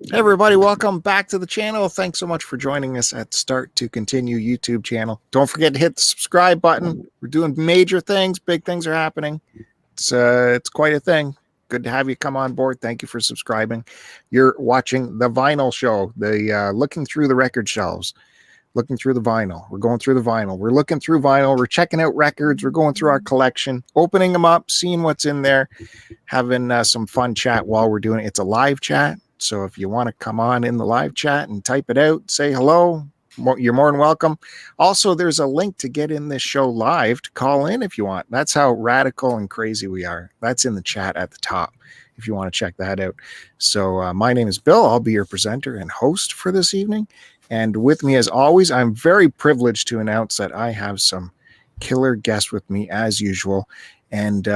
Hey everybody, welcome back to the channel. Thanks so much for joining us at Start to Continue YouTube channel. Don't forget to hit the subscribe button. We're doing major things, big things are happening. It's quite a thing. Good to have you come on board. Thank you for subscribing. You're watching the vinyl show, the looking through the record shelves, looking through the vinyl. We're going through the vinyl. We're looking through vinyl. We're checking out records. We're going through our collection, opening them up, seeing what's in there, having some fun chat while we're doing it. It's a live chat. So if you want to come on in the live chat and type it out, say hello, you're more than welcome. Also, there's a link to get in this show live to call in if you want. That's how radical and crazy we are. That's in the chat at the top if you want to check that out. So my name is Bill. I'll be your presenter and host for this evening. And with me, as always, I'm very privileged to announce that I have some killer guests with me as usual. And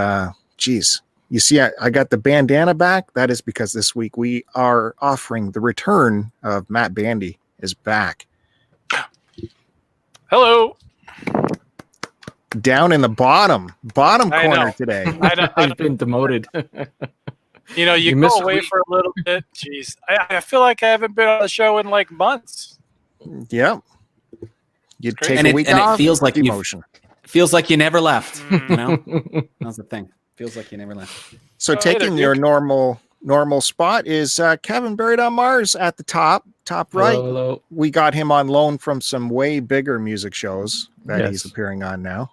geez. You see, I got the bandana back. That is because this week we are offering the return of Matt Bandy is back. Hello. Down in the bottom corner today. I've been demoted. You go away for a little bit. Jeez, I feel like I haven't been on the show in like months. Yeah. You take a week off. It feels like emotion. Feels like you never left. You know, that's the thing. Feels like you never left. So taking your normal spot is Kevin Buried on Mars at the top right. Hello. We got him on loan from some way bigger music shows that he's appearing on now.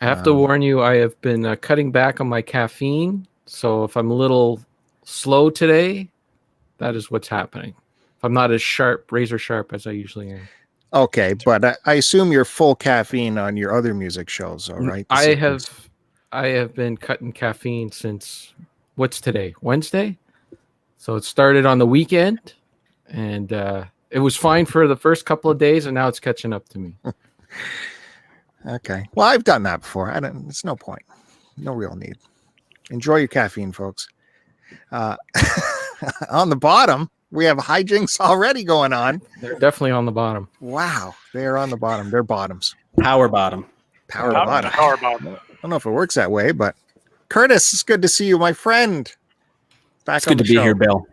I have to warn you, I have been cutting back on my caffeine. So if I'm a little slow today, that is what's happening. If I'm not as razor sharp as I usually am. Okay, but I assume you're full caffeine on your other music shows, all right? I have been cutting caffeine since, what's today? Wednesday? So it started on the weekend, and it was fine for the first couple of days, and now it's catching up to me. Okay. Well, I've done that before. It's no point. No real need. Enjoy your caffeine, folks. On the bottom, we have hijinks already going on. They're definitely on the bottom. Wow. They are on the bottom. They're bottoms. Power bottom. Power bottom. I don't know if it works that way, but Curtis, it's good to see you, my friend. It's good to be here, Bill.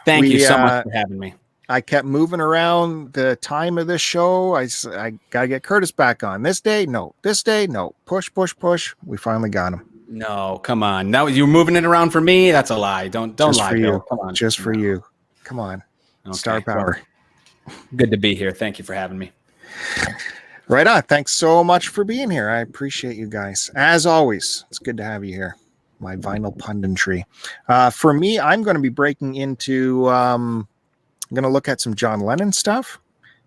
Thank you so much for having me. I kept moving around the time of this show. I got to get Curtis back on. This day, no. This day, no. Push. We finally got him. No, come on. Now you're moving it around for me? That's a lie. Don't lie, Bill. Come on. Just for you. Come on. Okay. Star power. Good to be here. Thank you for having me. Right on. Thanks so much for being here. I appreciate you guys. As always, it's good to have you here. My vinyl punditry. For me, I'm going to be breaking into, I'm going to look at some John Lennon stuff.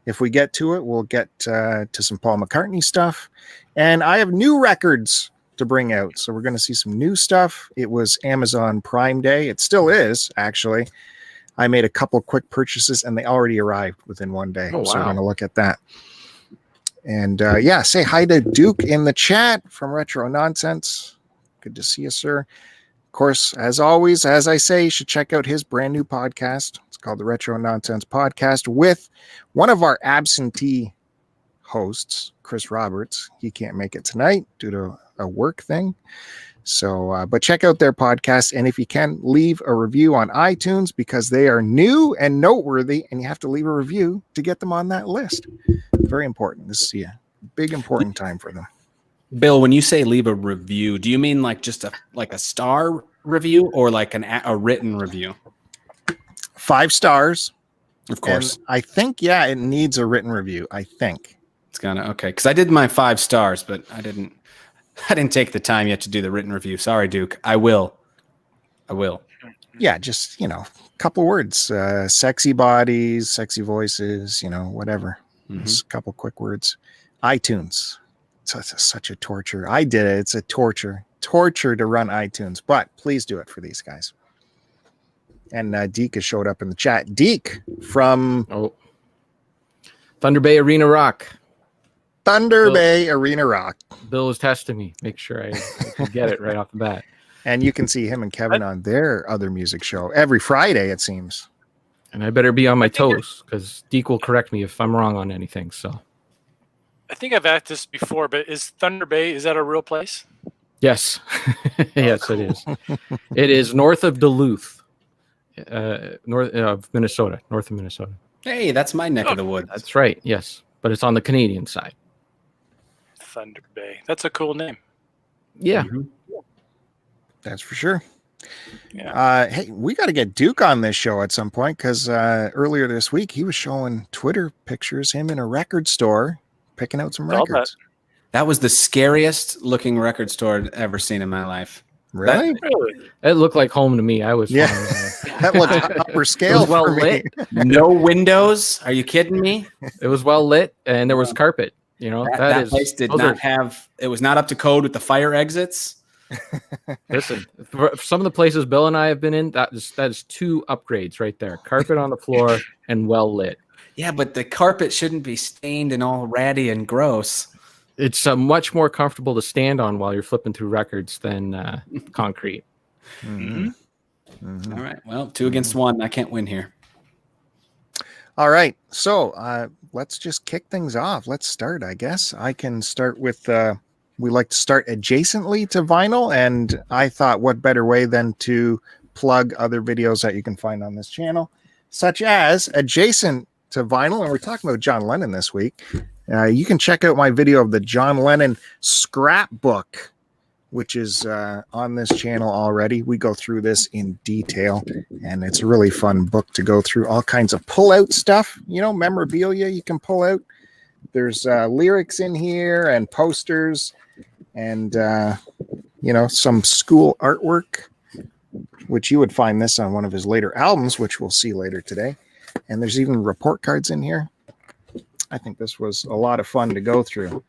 If we get to it, we'll get to some Paul McCartney stuff. And I have new records to bring out. So we're going to see some new stuff. It was Amazon Prime Day. It still is, actually. I made a couple quick purchases and they already arrived within one day. Oh, wow. So we're going to look at that. And say hi to Duke in the chat from Retro Nonsense. Good to see you, sir. Of course, as always, as I say, you should check out his brand new podcast. It's called the Retro Nonsense Podcast with one of our absentee hosts, Chris Roberts. He can't make it tonight due to a work thing. So, but check out their podcast. And if you can, leave a review on iTunes because they are new and noteworthy and you have to leave a review to get them on that list. Very important. This is a big, important time for them. Bill, when you say leave a review, do you mean like just a star review or like a written review? 5 stars. Of course. And I think, it needs a written review. I think. It's gonna, okay. Because I did my 5 stars, but I didn't take the time yet to do the written review. Sorry, Duke. I will. Yeah, just, a couple words. Sexy bodies, sexy voices, whatever. Mm-hmm. Just a couple quick words. iTunes. It's such a torture. I did it. It's a torture to run iTunes, but please do it for these guys. And Deke has showed up in the chat. Deke from Thunder Bay Arena Rock. Bay Arena Rock. Bill was testing me. Make sure I can get it right off the bat. And you can see him and Kevin on their other music show every Friday, it seems. And I better be on my toes because Deke will correct me if I'm wrong on anything. So I think I've asked this before, but is Thunder Bay, is that a real place? Yes. Yes, it is. It is north of Duluth. north of Minnesota, north of Minnesota. Hey, that's my neck of the woods. That's right. Yes, but it's on the Canadian side. Thunder Bay. That's a cool name. Yeah. That's for sure. Yeah. Hey, we got to get Duke on this show at some point because earlier this week he was showing Twitter pictures, him in a record store picking out some records. That was the scariest looking record store I'd ever seen in my life. Really? It looked like home to me. I was That looked upper scale. It was well for me. lit. No windows? Are you kidding me? It was well lit, and there was carpet. You know, that place did not have. It was not up to code with the fire exits. Listen, for some of the places Bill and I have been in, that is 2 upgrades right there: carpet on the floor and well lit. Yeah, but the carpet shouldn't be stained and all ratty and gross. It's much more comfortable to stand on while you're flipping through records than concrete. Mm-hmm. Mm-hmm. All right. Well, 2 against 1. I can't win here. All right. So let's just kick things off. Let's start, I guess. I can start with, we like to start adjacently to vinyl. And I thought what better way than to plug other videos that you can find on this channel, such as adjacent to vinyl. And we're talking about John Lennon this week. You can check out my video of the John Lennon scrapbook, which is on this channel already. We go through this in detail, and it's a really fun book to go through. All kinds of pull-out stuff, memorabilia you can pull out. There's lyrics in here and posters and, some school artwork, which you would find this on one of his later albums, which we'll see later today. And there's even report cards in here. I think this was a lot of fun to go through.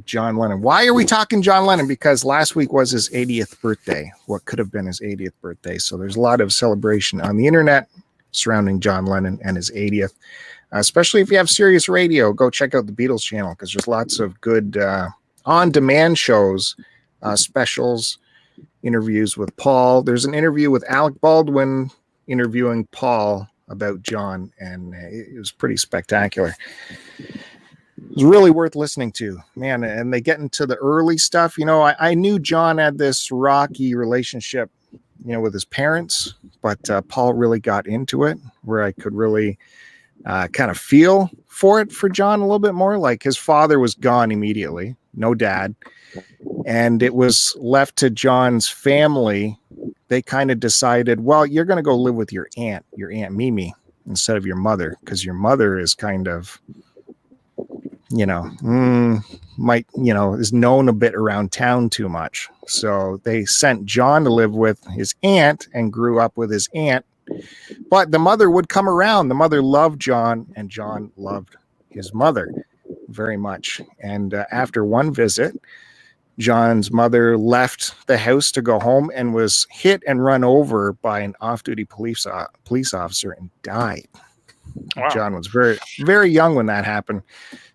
John Lennon. Why are we talking John Lennon? Because last week was his 80th birthday, what could have been his 80th birthday. So there's a lot of celebration on the internet surrounding John Lennon and his 80th, especially if you have Sirius Radio. Go check out the Beatles channel because there's lots of good on-demand shows, specials, interviews with Paul. There's an interview with Alec Baldwin interviewing Paul about John, and it was pretty spectacular. It was really worth listening to, man. And they get into the early stuff. I knew John had this rocky relationship, with his parents, but Paul really got into it where I could really kind of feel for John a little bit more. Like his father was gone immediately, no dad. And it was left to John's family. They kind of decided, well, you're going to go live with your Aunt Mimi, instead of your mother, because your mother is kind of, is known a bit around town too much. So they sent John to live with his aunt and grew up with his aunt. But the mother would come around. The mother loved John, and John loved his mother very much. And after one visit, John's mother left the house to go home and was hit and run over by an off-duty police officer and died. Wow. John was very, very young when that happened.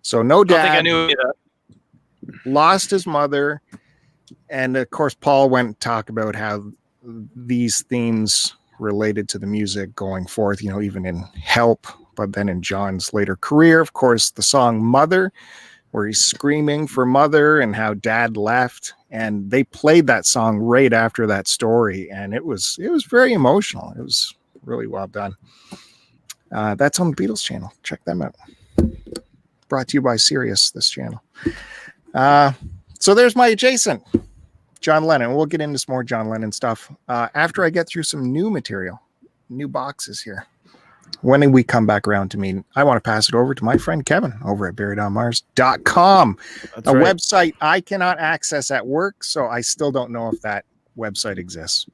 So no dad. I think I knew that. Lost his mother. And of course, Paul went and talked about how these themes related to the music going forth, even in Help, but then in John's later career. Of course, the song Mother, where he's screaming for mother and how dad left. And they played that song right after that story. And it was very emotional. It was really well done. That's on the Beatles channel. Check them out. Brought to you by Sirius, this channel. So there's my adjacent, John Lennon. We'll get into some more John Lennon stuff after I get through some new material, new boxes here. When we come back around to me, I want to pass it over to my friend Kevin over at buriedonmars.com, a website I cannot access at work, so I still don't know if that website exists.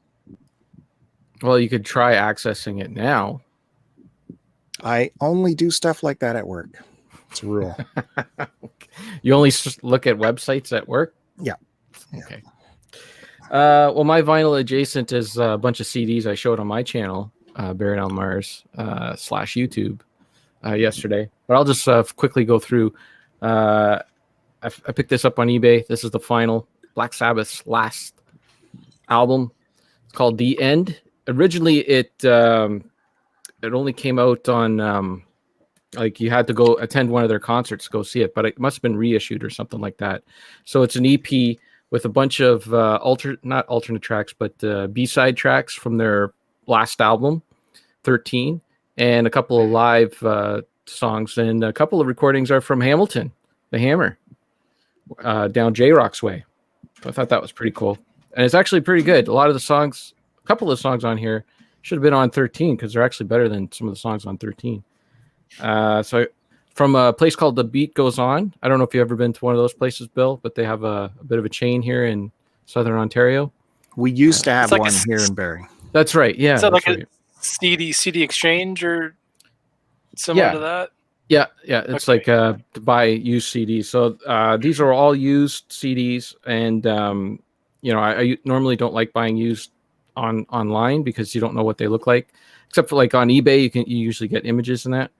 Well, you could try accessing it now. I only do stuff like that at work. It's a rule. You only look at websites at work? Yeah. Okay. Well, my vinyl adjacent is a bunch of CDs I showed on my channel. Buried on Mars /YouTube yesterday, but I'll just quickly go through. I picked this up on eBay. This is the final Black Sabbath's last album. It's called The End. Originally, it only came out on you had to go attend one of their concerts to go see it, but it must have been reissued or something like that. So it's an EP with a bunch of not alternate tracks, but B-side tracks from their last album. 13, and a couple of live songs, and a couple of recordings are from Hamilton, the Hammer, down J-Rock's way. So I thought that was pretty cool, and it's actually pretty good. A couple of songs on here should have been on 13 because they're actually better than some of the songs on 13. So from a place called The Beat Goes On. I don't know if you've ever been to one of those places, Bill, but they have a bit of a chain here in Southern Ontario. We used to have like one here in Barrie. That's right. Yeah. Is that like right. a CD exchange or similar to that? Yeah. It's like to buy used CDs. So these are all used CDs, and I normally don't like buying used online because you don't know what they look like. Except for like on eBay, you usually get images in that.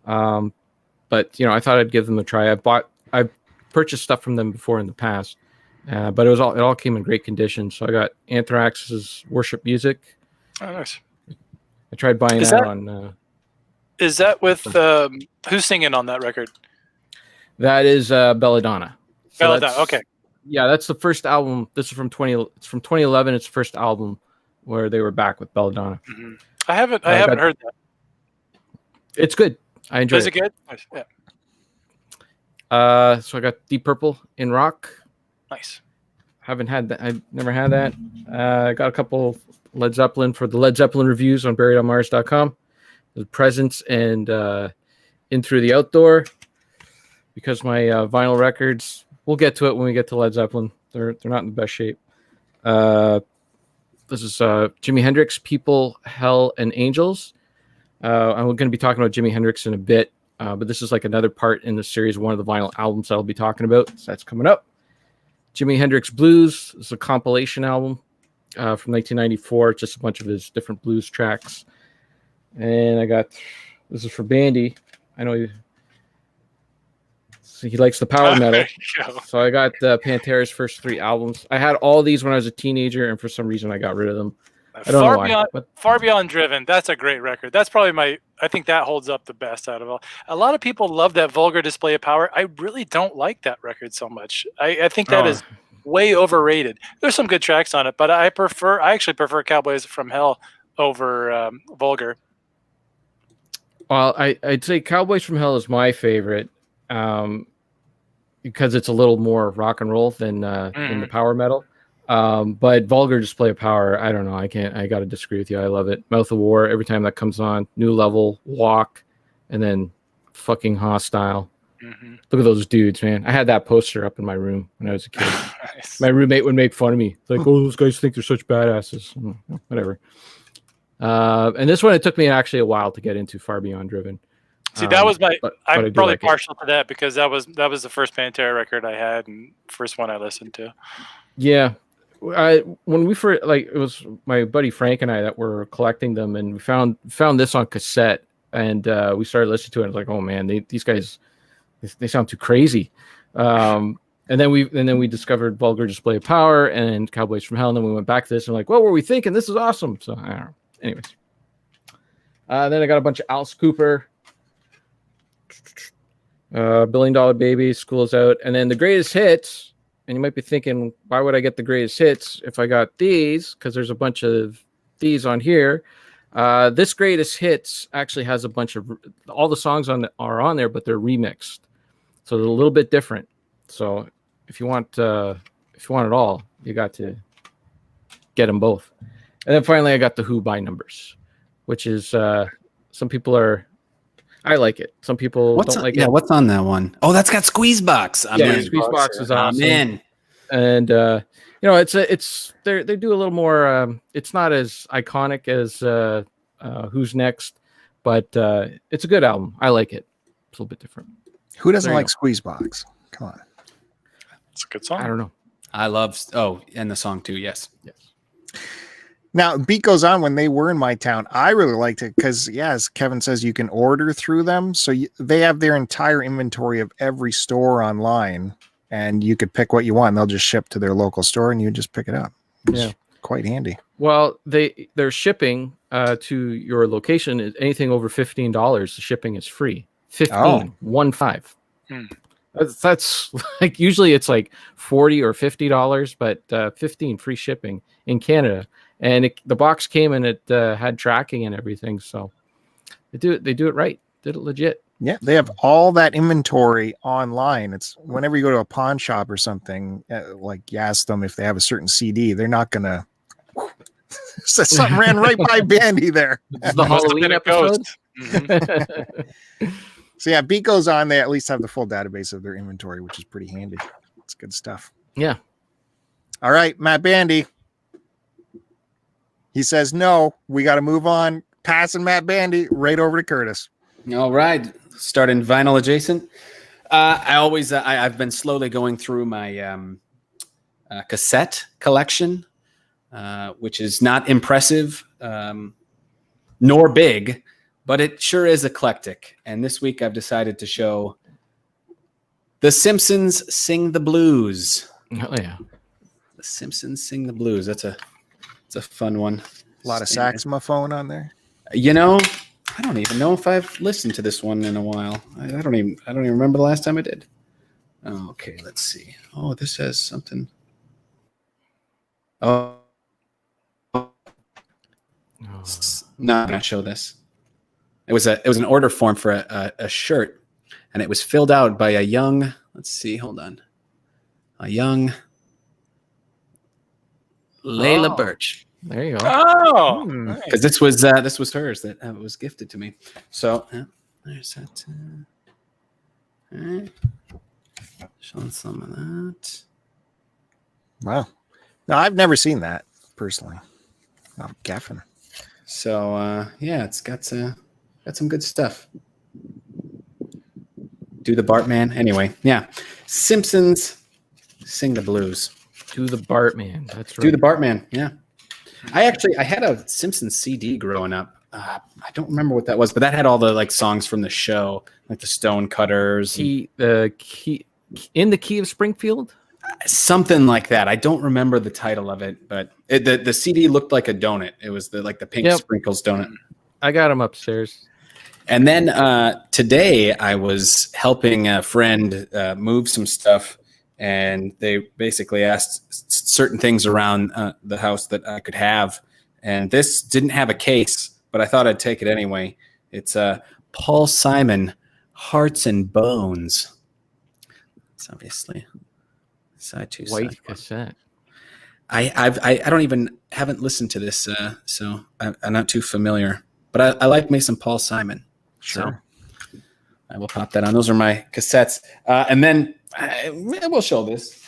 But I thought I'd give them a try. I've purchased stuff from them before in the past, but it all came in great condition. So I got Anthrax's Worship Music. Oh, nice. I tried buying that on. Is that with who's singing on that record? That is Belladonna. Belladonna. Okay. Yeah, that's the first album. This is from 2011. It's the first album where they were back with Belladonna. Mm-hmm. I haven't heard that. It's good. I enjoy it. Is it good? Nice. Yeah. So I got Deep Purple in rock. Nice. Haven't had that. I've never had that. I got a couple Led Zeppelin for the Led Zeppelin reviews on buriedonmars.com. The Presence and In Through the Outdoor. Because my vinyl records, we'll get to it when we get to Led Zeppelin. They're not in the best shape. This is Jimi Hendrix, People, Hell, and Angels. I'm going to be talking about Jimi Hendrix in a bit, but this is like another part in the series, one of the vinyl albums I'll be talking about. So that's coming up. Jimi Hendrix Blues is a compilation album from 1994, just a bunch of his different blues tracks. And this is for Bandy. I know he likes the power metal. So I got Pantera's first 3 albums. I had all these when I was a teenager, and for some reason I got rid of them. I don't know why. Far Beyond Driven. That's a great record. That's probably I think that holds up the best out of all. A lot of people love that Vulgar Display of Power. I really don't like that record so much. I think that is way overrated. There's some good tracks on it, but I actually prefer Cowboys from Hell over Vulgar. Well, I'd say Cowboys from Hell is my favorite because it's a little more rock and roll than the power metal. But Vulgar Display of Power, I don't know. I got to disagree with you. I love it. Mouth of War, every time that comes on. New Level, Walk, and then fucking Hostile. Mm-hmm. Look at those dudes, man. I had that poster up in my room when I was a kid. Nice. My roommate would make fun of me. Like, oh, those guys think they're such badasses. Whatever. And this one, it took me actually a while to get into Far Beyond Driven. See, that was I'm probably partial to that because that was the first Pantera record I had and first one I listened to. Yeah. When we first, it was my buddy Frank and I that were collecting them, and we found this on cassette, and we started listening to it. And like, oh man, these guys, they sound too crazy. And then we discovered Vulgar Display of Power and Cowboys from Hell, and then we went back to this and like, what were we thinking? This is awesome. So I don't know. Anyways, then I got a bunch of Alice Cooper, $1 Billion Baby, School's Out, and then the greatest hits. And you might be thinking, why would I get the greatest hits if I got these? Because there's a bunch of these on here. This greatest hits actually has a bunch of all the songs are on there, but they're remixed, so they're a little bit different. So if you want it all, you got to get them both. And then finally, I got the Who by numbers, which is some people are. I like it. Some people don't like it. Yeah, what's on that one? Oh, that's got Squeezebox. Squeezebox is awesome. I'm in. And it's they do a little more. It's not as iconic as Who's Next, but it's a good album. I like it. It's a little bit different. Who doesn't like Squeezebox? Come on, it's a good song. I don't know. I love. And the song too. Yes. Now, Beat Goes On, when they were in my town, I really liked it because, as Kevin says, you can order through them. So they have their entire inventory of every store online, and you could pick what you want. And they'll just ship to their local store, and you just pick it up. It's quite handy. Well, their shipping to your location is anything over $15. The shipping is free. 15. That's like usually it's like $40 or $50, but 15 free shipping in Canada. and the box came and it had tracking and everything. So they do it right. Did it legit. Yeah, they have all that inventory online. It's whenever you go to a pawn shop or something, like you ask them if they have a certain CD, they're not gonna. So something ran right by Bandy there. It's the Halloween episode. So yeah, Beat goes on. They at least have the full database of their inventory, which is pretty handy. It's good stuff. Yeah. All right, Matt Bandy. He says no. We got to move on. Passing Matt Bandy right over to Curtiss. All right, starting vinyl adjacent. I've been slowly going through my cassette collection, which is not impressive nor big, but it sure is eclectic. And this week I've decided to show The Simpsons Sing the Blues. Oh yeah, The Simpsons Sing the Blues. It's a fun one. A lot of saxophone on there. You know, I don't even know if I've listened to this one in a while. I don't even remember the last time I did. Oh, okay, let's see. Oh, this has something. Oh. No, I'm not show this. It was an order form for a shirt, and it was filled out by a young. Let's see, hold on. A young Layla Birch. There you go. Oh, Because this was hers that was gifted to me. So there's that. All right. Showing some of that. Wow. No, I've never seen that personally. I'm gaffing. So yeah, it's got some good stuff. Do the Bartman. Anyway, yeah. Simpsons Sing the Blues. Do the Bartman. That's right. Do the Bartman. Yeah. I had a Simpsons CD growing up. I don't remember what that was, but that had all the like songs from the show, like the Stone Cutters. In the Key of Springfield. Something like that. I don't remember the title of it, but the CD looked like a donut. It was the pink sprinkles donut. I got them upstairs. And then today I was helping a friend move some stuff, and they basically asked certain things around the house that I could have. And this didn't have a case, but I thought I'd take it anyway. It's Paul Simon, Hearts and Bones. It's obviously side two White side cassette. I haven't listened to this, so I'm not too familiar. But I like me some Paul Simon. Sure. So I will pop that on. Those are my cassettes. And then we'll show this.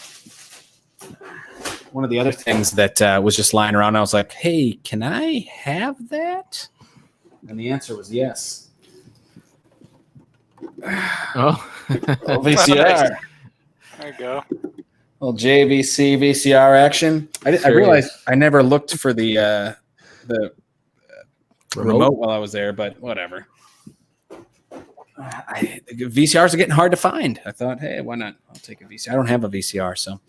One of the other things that was just lying around, I was like, hey, can I have that? And the answer was yes. Oh. VCR. there you go. Little JVC VCR action. I realized I never looked for the remote while I was there, but whatever. VCRs are getting hard to find. I thought, hey, why not? I'll take a VCR. I don't have a VCR, so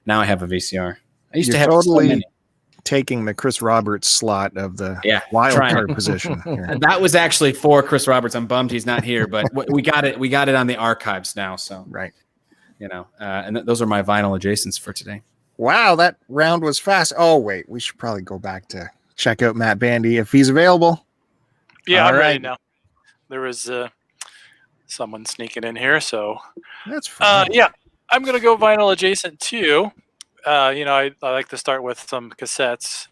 now I have a VCR. I used to have totally so many. Taking the Chris Roberts slot of the wild card position here. And that was actually for Chris Roberts. I'm bummed he's not here, but we got it. We got it on the archives now. So right, and those are my vinyl adjacents for today. Wow, that round was fast. Oh wait, we should probably go back to check out Matt Bandy if he's available. Yeah, All I'm ready right. now. There was someone sneaking in here, so That's fine. yeah, I'm gonna go vinyl adjacent too. I like to start with some cassettes.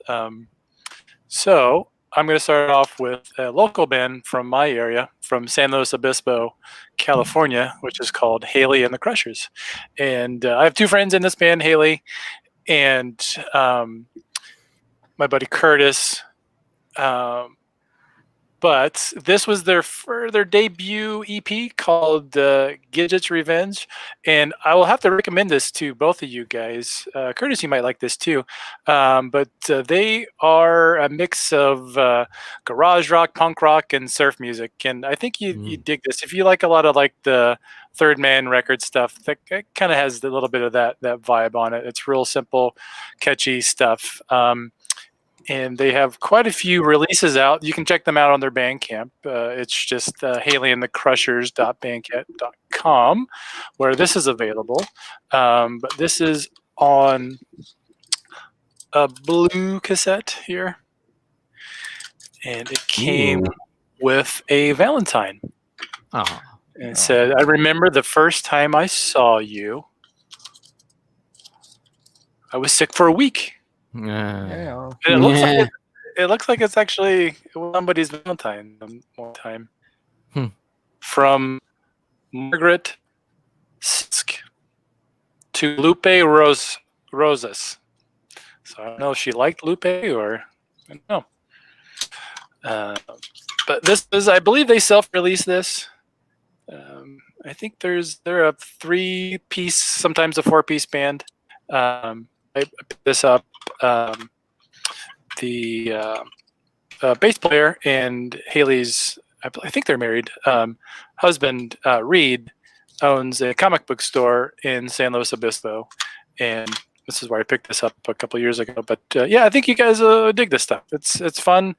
So I'm going to start off with a local band from my area, from San Luis Obispo, California, which is called Haley and the Crushers. And I have two friends in this band, Haley and my buddy Curtiss. But this was their debut EP called Gidget's Revenge. And I will have to recommend this to both of you guys. Curtiss, you might like this too. But they are a mix of garage rock, punk rock, and surf music. And I think you dig this. If you like a lot of like the Third Man record stuff, that kind of has a little bit of that vibe on it. It's real simple, catchy stuff. And they have quite a few releases out. You can check them out on their Bandcamp. It's just haleyandthecrushers.bandcamp.com, where this is available. But this is on a blue cassette here, and it came with a Valentine. Oh. And it said, "I remember the first time I saw you. I was sick for a week." Yeah. And it looks like it's actually somebody's Valentine one time. From Margaret Sisk to Lupe Rosas. So I don't know if she liked Lupe or I don't know. But this is, I believe they self-released this. I think they're a 3-piece, sometimes a 4-piece band. I picked this up. The bass player and Haley's, I think they're married, husband, Reed, owns a comic book store in San Luis Obispo. And this is where I picked this up a couple years ago. But yeah, I think you guys dig this stuff. It's fun.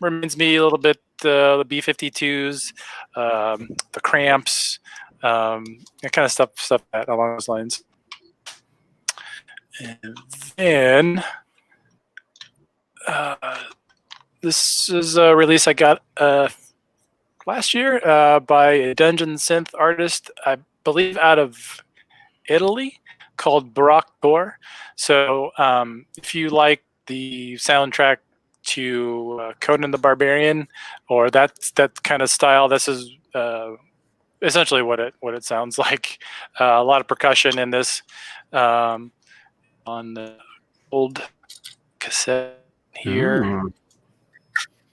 Reminds me a little bit the B-52s, the Cramps, that kind of stuff that along those lines. And then this is a release I got last year by a dungeon synth artist, I believe out of Italy, called Brock Gore. So if you like the soundtrack to Conan the Barbarian or that kind of style, this is essentially what it sounds like. A lot of percussion in this on the old cassette here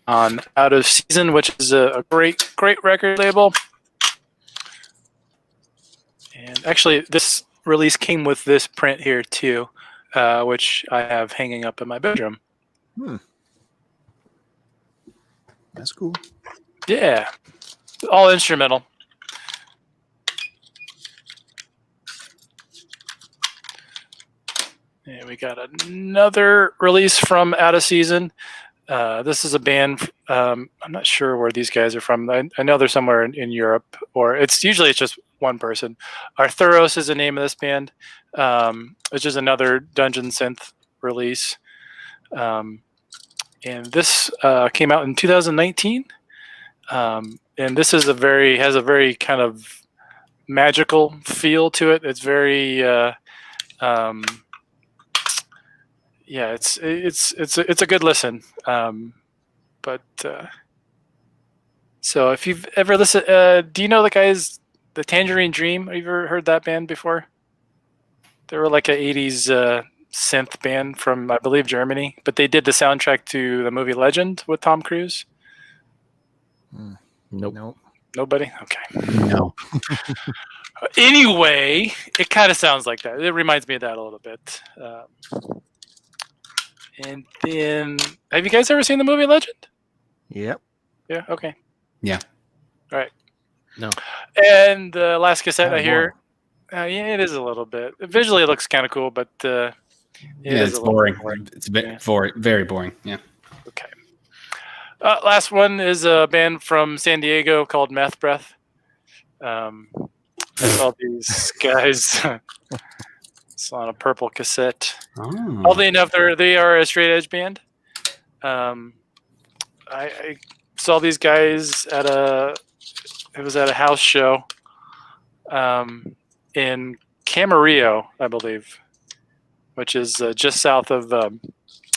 on Out of Season, which is a great record label. And actually, this release came with this print here too, which I have hanging up in my bedroom. That's cool. Yeah, all instrumental. And we got another release from Out of Season. This is a band. I'm not sure where these guys are from. I know they're somewhere in Europe, or it's just one person. Arthuros is the name of this band, which is another dungeon synth release. And this came out in 2019. And this is has a very kind of magical feel to it. It's very yeah, it's a good listen. But so if you've ever listened, do you know the guys, the Tangerine Dream? Have you ever heard that band before? They were like an 80s synth band from, I believe, Germany, but they did the soundtrack to the movie Legend with Tom Cruise. Nope. Nobody? Okay. No. Anyway, it kind of sounds like that. It reminds me of that a little bit. And then, have you guys ever seen the movie Legend? Yep. Yeah. Okay. Yeah. All right. No. And the last cassette I hear, yeah, it is a little bit. Visually, it looks kind of cool, but it's boring. It's a bit very boring. Yeah. Okay. Last one is a band from San Diego called Meth Breath. I saw these guys. It's on a purple cassette. Oddly enough, they are a straight edge band. I saw these guys at a house show in Camarillo, I believe, which is just south of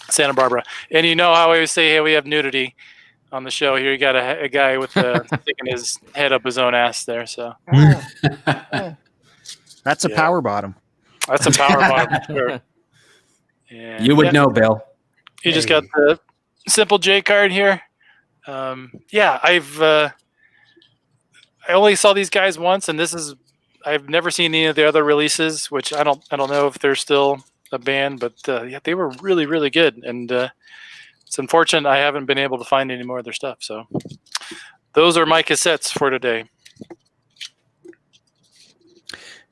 Santa Barbara. And you know how I always say, hey, we have nudity on the show here. You got a guy with sticking his head up his own ass there. So that's a power bottom. That's a power bottom. Sure. And you would know, Bill. You just got the Simple J card here. I only saw these guys once, and I've never seen any of the other releases, which I don't know if they're still a band, but they were really, really good. And it's unfortunate I haven't been able to find any more of their stuff. So those are my cassettes for today.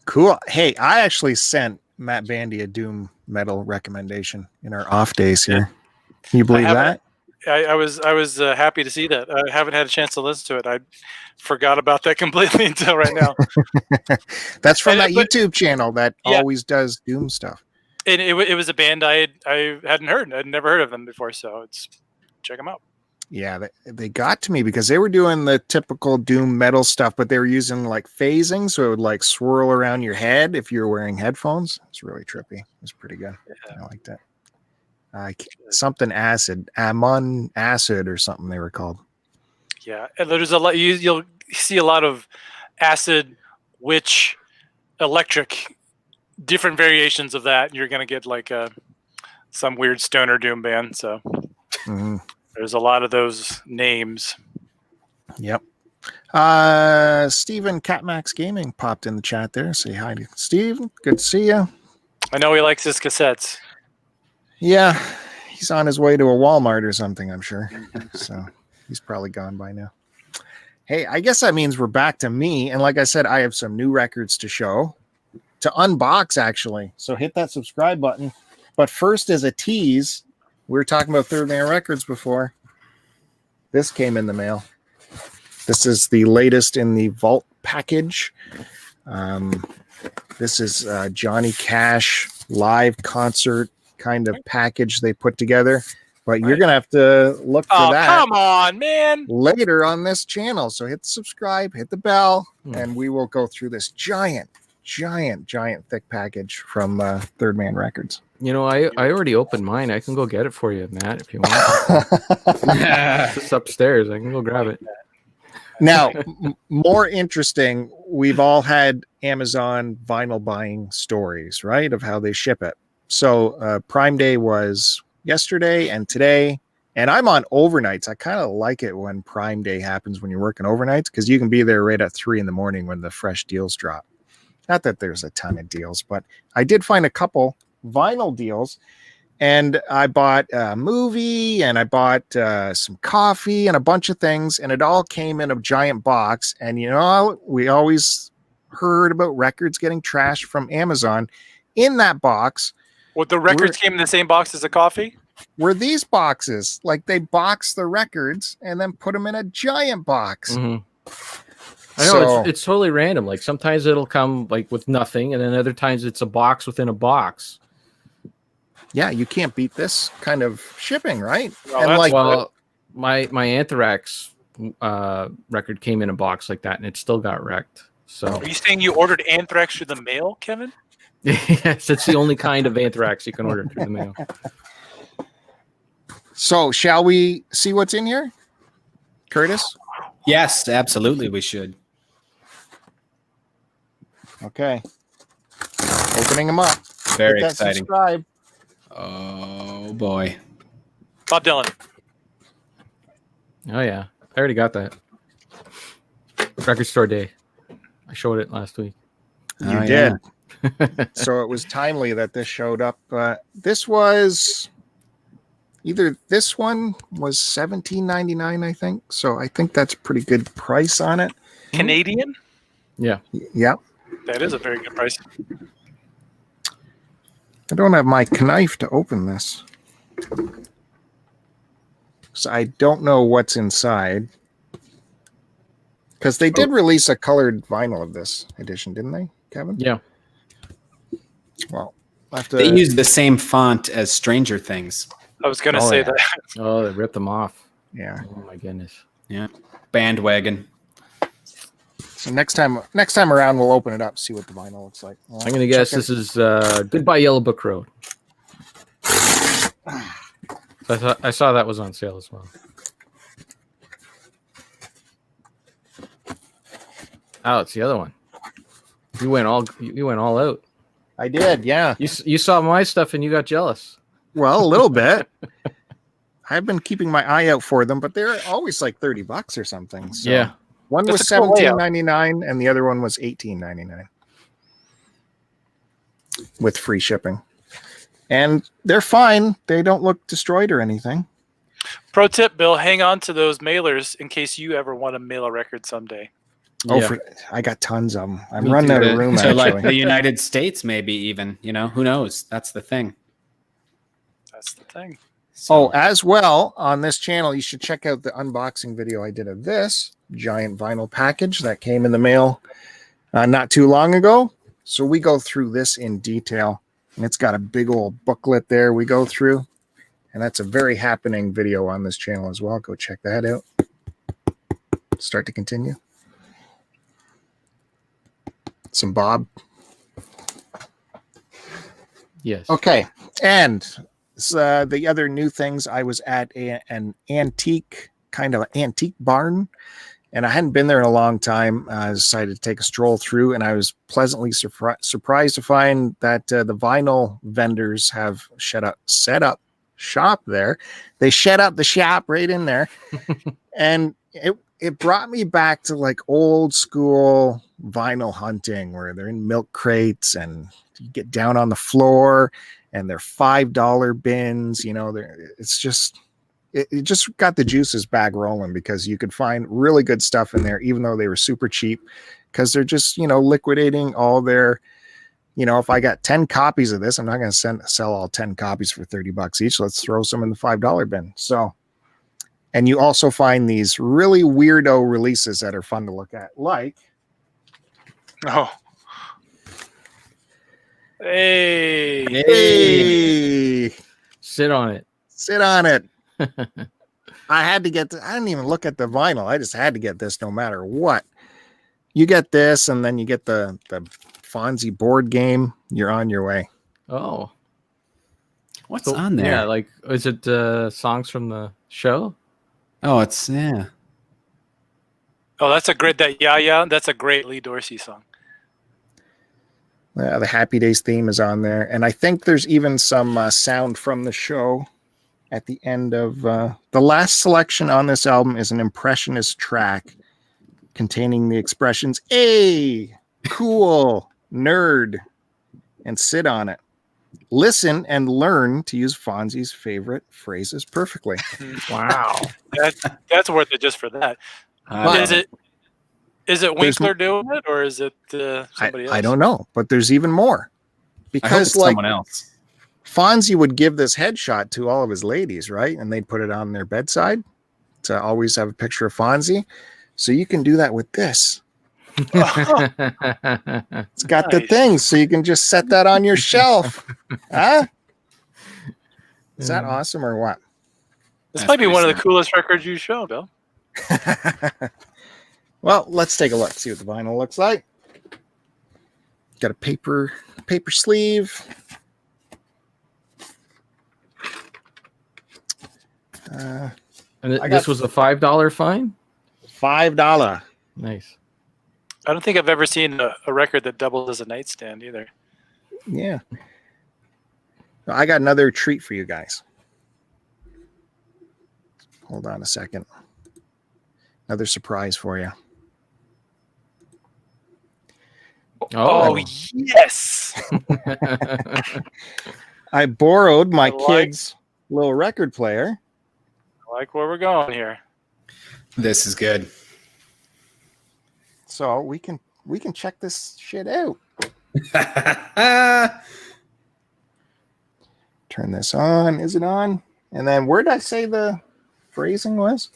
Cool. Hey, I actually sent Matt Bandy a doom metal recommendation in our off days here. Can you believe that? I was happy to see that. I haven't had a chance to listen to it. I forgot about that completely until right now. That's from that YouTube channel that always does doom stuff. And it was a band I hadn't heard. I'd never heard of them before, so check them out. Yeah, they got to me because they were doing the typical doom metal stuff, but they were using like phasing, so it would like swirl around your head if you were wearing headphones. It's really trippy. It was pretty good. Yeah. I like that. Something acid, Amon acid or something they were called. Yeah, and there's a lot. You'll see a lot of acid, witch, electric, different variations of that. You're gonna get like some weird stoner doom band. So. Mm-hmm. There's a lot of those names. Yep. Steven Catmax Gaming popped in the chat there. Say hi to Steve. Good to see you. I know he likes his cassettes. Yeah. He's on his way to a Walmart or something, I'm sure. So he's probably gone by now. Hey, I guess that means we're back to me. And like I said, I have some new records to show, to unbox, actually. So hit that subscribe button. But first, as a tease, we were talking about Third Man Records before. This came in the mail. This is the latest in the Vault package. This is Johnny Cash live concert kind of package they put together. But you're going to have to look for that. Come on, man. Later on this channel. So hit subscribe, hit the bell, and we will go through this giant thick package from Third Man Records. You know, I already opened mine. I can go get it for you, Matt, if you want. It's upstairs. I can go grab it. Now, more interesting, we've all had Amazon vinyl buying stories, right, of how they ship it. So Prime Day was yesterday and today, and I'm on overnights. I kind of like it when Prime Day happens when you're working overnights because you can be there right at 3 a.m. when the fresh deals drop. Not that there's a ton of deals, but I did find a couple vinyl deals, and I bought a movie and I bought some coffee and a bunch of things, and it all came in a giant box. And you know, we always heard about records getting trashed from Amazon. In that box, what, the records came in the same box as the coffee? Were these boxes, like they box the records and then put them in a giant box. Mm-hmm. I know it's totally random. Like sometimes it'll come like with nothing, and then other times it's a box within a box. Yeah, you can't beat this kind of shipping, right? Well, and like, my Anthrax record came in a box like that, and it still got wrecked. So, are you saying you ordered Anthrax through the mail, Kevin? Yes, it's the only kind of Anthrax you can order through the mail. So, shall we see what's in here, Curtis? Yes, absolutely, we should. Okay. Opening them up. Very exciting. Subscribe. Oh, boy. Bob Dylan. Oh, yeah. I already got that. Record store day. I showed it last week. You did. So it was timely that this showed up. This was either this one was $17.99, I think. So I think that's a pretty good price on it. Canadian? Yeah. Yeah. That is a very good price. I don't have my knife to open this. So I don't know what's inside. Because they did release a colored vinyl of this edition, didn't they, Kevin? Yeah. Well, I have to... They used the same font as Stranger Things. I was going to say that. Oh, they ripped them off. Yeah. Oh, my goodness. Yeah. Bandwagon. So next time around, we'll open it up, see what the vinyl looks like. I'm going to guess this is Goodbye Yellow Book Road. I saw that was on sale as well. Oh, it's the other one. You went all out. I did, yeah. You saw my stuff and you got jealous. Well, a little bit. I've been keeping my eye out for them, but they're always like $30 or something. So. Yeah. One was $17.99 and the other one was $18.99 with free shipping. And they're fine. They don't look destroyed or anything. Pro tip, Bill, hang on to those mailers in case you ever want to mail a record someday. Oh, yeah. I got tons of them. I'm running out of room, to actually. Like the United States, maybe even. You know, who knows? That's the thing. That's the thing. So, as well, on this channel, you should check out the unboxing video I did of this giant vinyl package that came in the mail not too long ago. So we go through this in detail. And it's got a big old booklet there we go through. And that's a very happening video on this channel as well. Go check that out. Start to continue. Some Bob. Yes. Okay. And the other new things, I was at an antique, kind of antique barn. And I hadn't been there in a long time. I decided to take a stroll through, and I was pleasantly surprised to find that the vinyl vendors have set up shop there. They set up the shop right in there. And it brought me back to like old school vinyl hunting where they're in milk crates and you get down on the floor and they're $5 bins. You know, it's just... It just got the juices back rolling because you could find really good stuff in there, even though they were super cheap, because they're just, liquidating all their, if I got 10 copies of this, I'm not going to sell all 10 copies for $30 each. Let's throw some in the $5 bin. So, and you also find these really weirdo releases that are fun to look at, like. Oh. Hey. Sit on it. Sit on it. I had to get I didn't even look at the vinyl. I just had to get this no matter what. You get this, and then you get the Fonzie board game. You're on your way. Oh. What's on there? Yeah, like, is it songs from the show? Oh, it's, yeah. Oh, that's a great, that's a great Lee Dorsey song. The Happy Days theme is on there. And I think there's even some sound from the show. At the end of the last selection on this album is an impressionist track containing the expressions "Hey, cool, nerd," and "sit on it." Listen and learn to use Fonzie's favorite phrases perfectly. Wow. That's worth it just for that. Is it Winkler doing it, or is it somebody else? I don't know, but there's even more. I hope it's someone else. Fonzie would give this headshot to all of his ladies, right? And they'd put it on their bedside to always have a picture of Fonzie. So you can do that with this. It's got the thing, so you can just set that on your shelf. Huh? Is that awesome or what? This might be one of the coolest records you show, Bill. Well, let's take a look, see what the vinyl looks like. Got a paper sleeve. And this was a $5 fine? $5. Nice. I don't think I've ever seen a record that doubles as a nightstand either. Yeah. I got another treat for you guys. Hold on a second. Another surprise for you. Oh yes. I borrowed my kid's little record player. I like where we're going here. This is good. So we can check this shit out. Turn this on. Is it on? And then where did I say the phrasing was?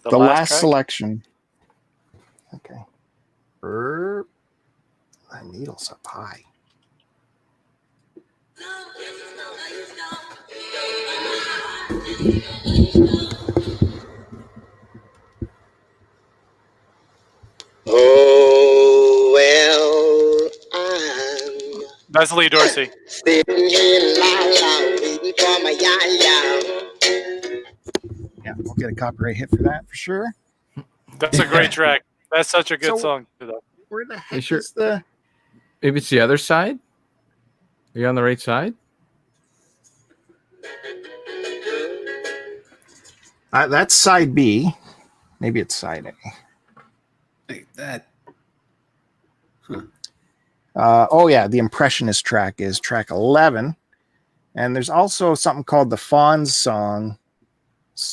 The last selection. Okay. The needle's up high. Oh, well, that's Lee Dorsey. Sitting here waiting for my Yeah, we'll get a copyright hit for that for sure. That's a great track. That's such a good song. Where the heck is the... Maybe it's the other side? Are you on the right side? That's side B. Maybe it's side A. Like that. Huh. The Impressionist track is track 11. And there's also something called the Fonz song,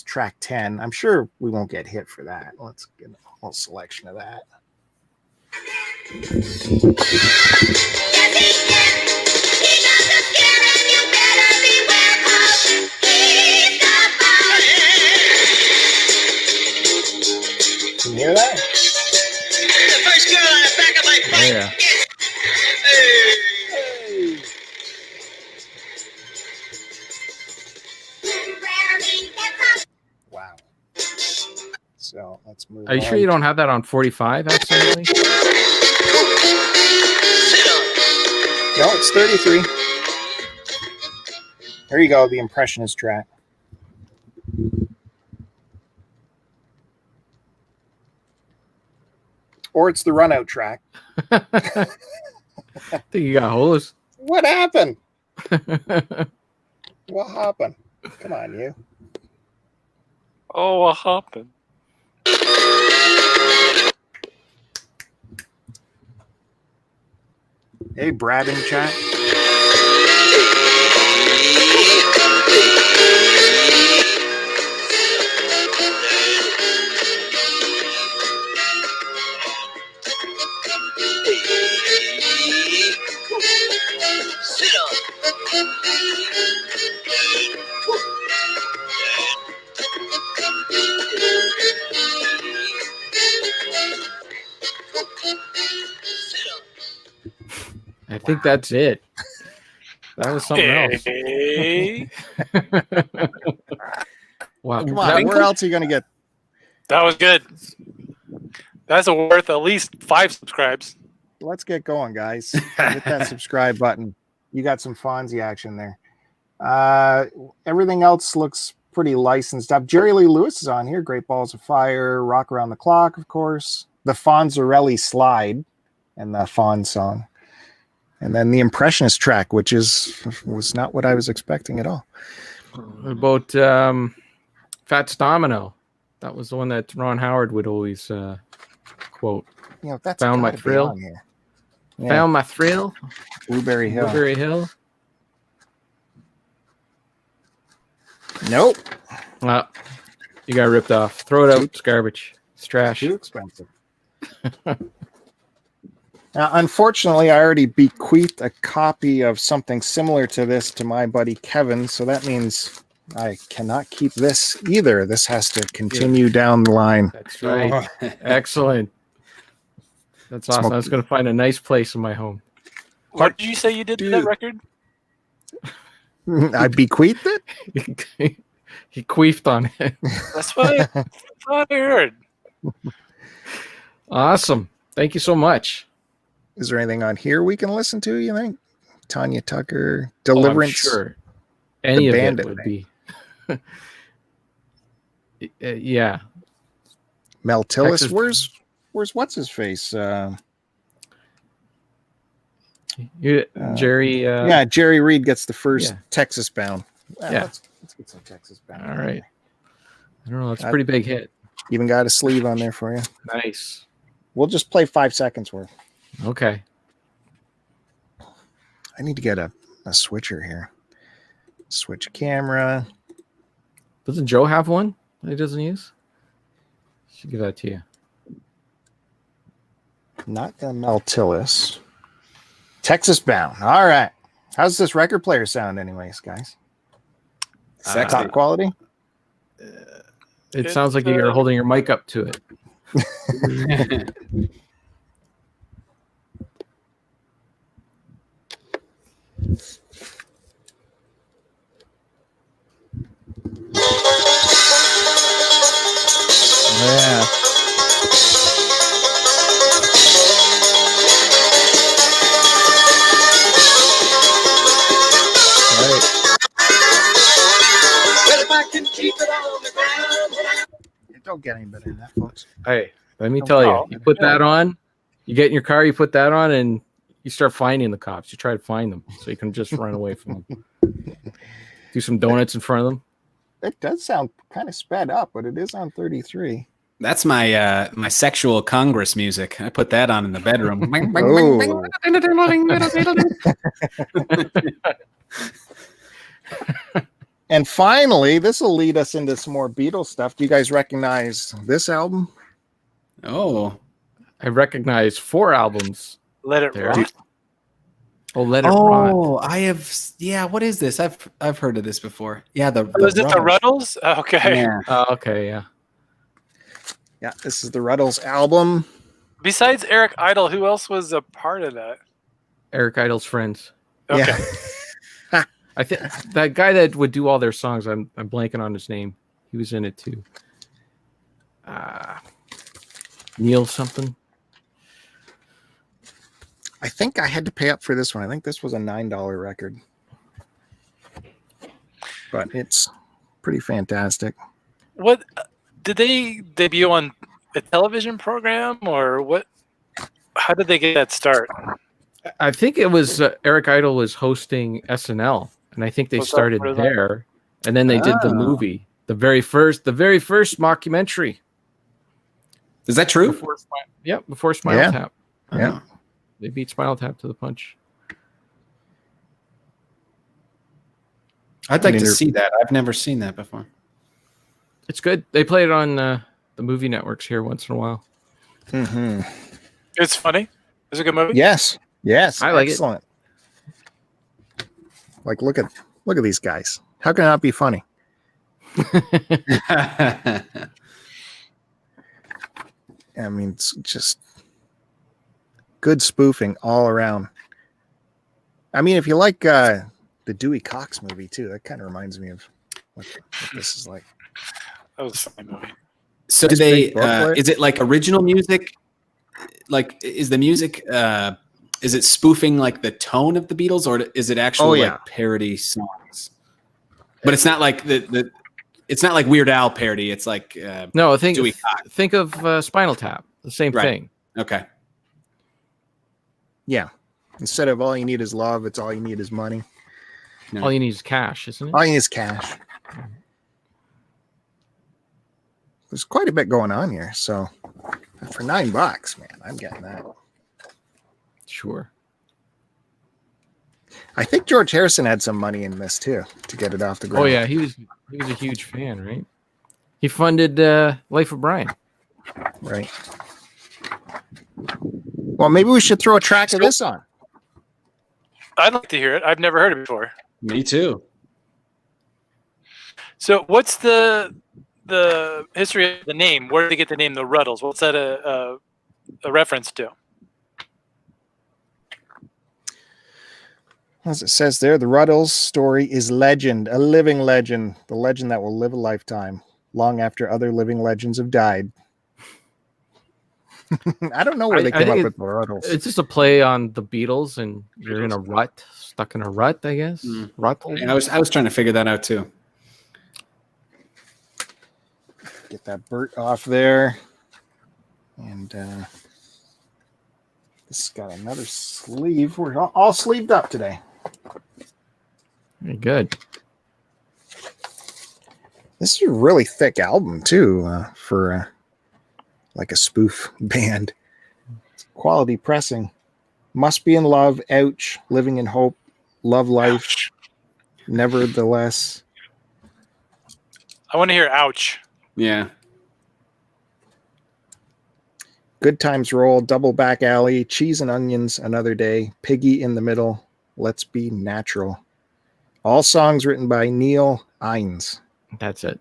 track 10. I'm sure we won't get hit for that. Let's get a whole selection of that. Can you hear that? The first girl on the back of my bike. Yeah. So let's move Are you on. sure you don't have that on 45 accidentally? No, it's 33. There you go, the Impressionist track. Or it's the run out track. I think you got hosed. What happened? What happened? Come on, you. Oh, what happened? Hey, Brad in chat. I think that's it. That was something else. Hey. Wow. Come on, where else are you going to get? That was good. That's worth at least 5 subscribes. Let's get going, guys. Hit that subscribe button. You got some Fonzie action there. Everything else looks pretty licensed up. Jerry Lee Lewis is on here. Great Balls of Fire, Rock Around the Clock, of course. The Fonzarelli Slide and the Fonz song. And then the Impressionist track, which was not what I was expecting at all. What about Fats Domino? That was the one that Ron Howard would always quote. You know, that's Found my gotta be thrill. on here. Yeah. Found my thrill. Blueberry Hill. Blueberry Hill. Nope. You got ripped off. Throw it out. It's garbage. It's trash. Too expensive. Now, unfortunately, I already bequeathed a copy of something similar to this to my buddy Kevin, so that means I cannot keep this either. This has to continue down the line. That's right. Excellent. That's awesome. I was going to find a nice place in my home. What did you say you did to that record? I bequeathed it? He queefed on it. That's what I heard. Awesome. Thank you so much. Is there anything on here we can listen to, you think? Tanya Tucker, Deliverance. Oh, I'm sure. Any of Bandit it would be. Yeah. Mel Tillis. Texas. Where's what's his face? Jerry. Yeah, Jerry Reed gets the first Texas Bound. Yeah. Let's get some Texas Bound. All right. I don't know. It's a pretty big hit. Even got a sleeve on there for you. Nice. We'll just play 5 seconds worth. Okay. I need to get a switcher here. Switch camera. Doesn't Joe have one that he doesn't use? Should give that to you. Not the Mel Tillis. Texas Bound. All right. How's this record player sound, anyways, guys? Sexy. Top quality? It sounds like you're holding your mic up to it. Yeah. Right. It don't get any better than that, folks. Hey, let me tell you, you put that on, you get in your car, you put that on, and you start finding the cops. You try to find them so you can just run away from them. Do some donuts in front of them. It does sound kind of sped up, but it is on 33. That's my my sexual Congress music. I put that on in the bedroom. And finally, this will lead us into some more Beatles stuff. Do you guys recognize this album? Oh, I recognize 4 albums. Let it There. rot. Oh, Let It Rot. oh, I have. Yeah, what is this? I've heard of this before. Yeah, Was it the Ruddles? Okay. Yeah. Oh, okay, yeah. Yeah, this is the Ruddles album. Besides Eric Idle, who else was a part of that? Eric Idle's friends. Okay. Yeah. I think that guy that would do all their songs, I'm blanking on his name. He was in it too. Neil something. I think I had to pay up for this one. I think this was a $9 record. But it's pretty fantastic. What did they debut on a television program or what? How did they get that start? I think it was Eric Idle was hosting SNL, and I think they started there, and then they did the movie, the very first mockumentary. Is that true? Before Spinal Tap. Yeah. They beat Spinal Tap to the punch. I'd like to see that. I've never seen that before. It's good. They play it on the movie networks here once in a while. Mm-hmm. It's funny. It's a good movie. Yes. I like Excellent. it. Like, look at these guys. How can it not be funny? I mean, it's just good spoofing all around. I mean, if you like the Dewey Cox movie too, that kind of reminds me of what this is like. That was a funny movie. So do they? Is it like original music? Like, is the music? Is it spoofing like the tone of the Beatles, or is it actually like parody songs? But it's not like the it's not like Weird Al parody. It's like no. Think of Spinal Tap. The same thing. Okay. Yeah. Instead of all you need is love, it's all you need is money. No. All you need is cash, isn't it? All you need is cash. There's quite a bit going on here. So for $9, man, I'm getting that. Sure. I think George Harrison had some money in this too to get it off the ground. Oh yeah, he was a huge fan, right? He funded Life of Brian. Right. Well, maybe we should throw a track of this on. I'd like to hear it. I've never heard it before. Me too. So, what's the history of the name? Where did they get the name the Ruddles? What's that a reference to? As it says there, the Ruddles story is legend, a living legend, the legend that will live a lifetime, long after other living legends have died. I don't know where they came up with the Ruddles. It's just a play on the Beatles, and you're in a rut, stuck in a rut, I guess. Rut. Yeah, I was trying to figure that out too. Get that Bert off there. And this has got another sleeve. We're all sleeved up today. Very good. This is a really thick album too for like a spoof band. It's quality pressing. Must Be in Love, Ouch, Living in Hope, Love Life, Nevertheless. I want to hear Ouch. Yeah. Good Times Roll, Double Back Alley, Cheese and Onions, Another Day, Piggy in the Middle, Let's Be Natural. All songs written by Neil Innes. That's it.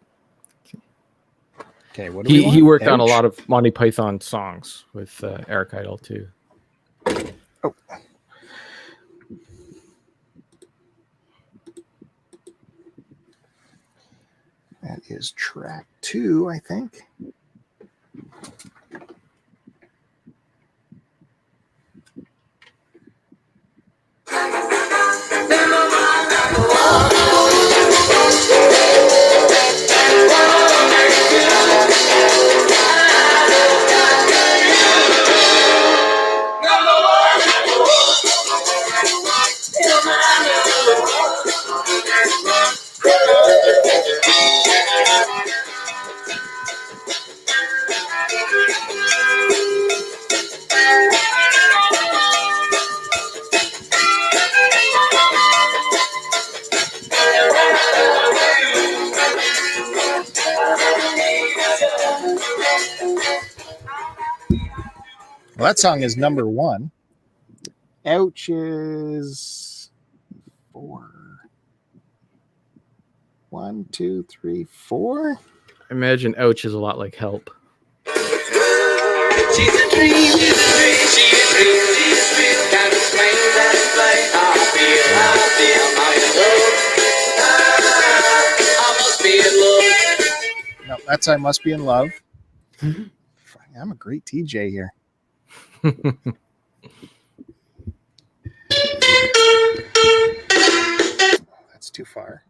Okay, what he worked on a lot of Monty Python songs with Eric Idle too. Oh. That is track 2, I think. Well, that song is number 1. Ouch is 4. 1, 2, 3, 4. I imagine Ouch is a lot like Help. She's a dream, she's a dream, she's a dream, she's a dream. Kind of strange, kind of strange. I must be in love. No, that's I Must Be in Love. I'm a great TJ here. That's too far.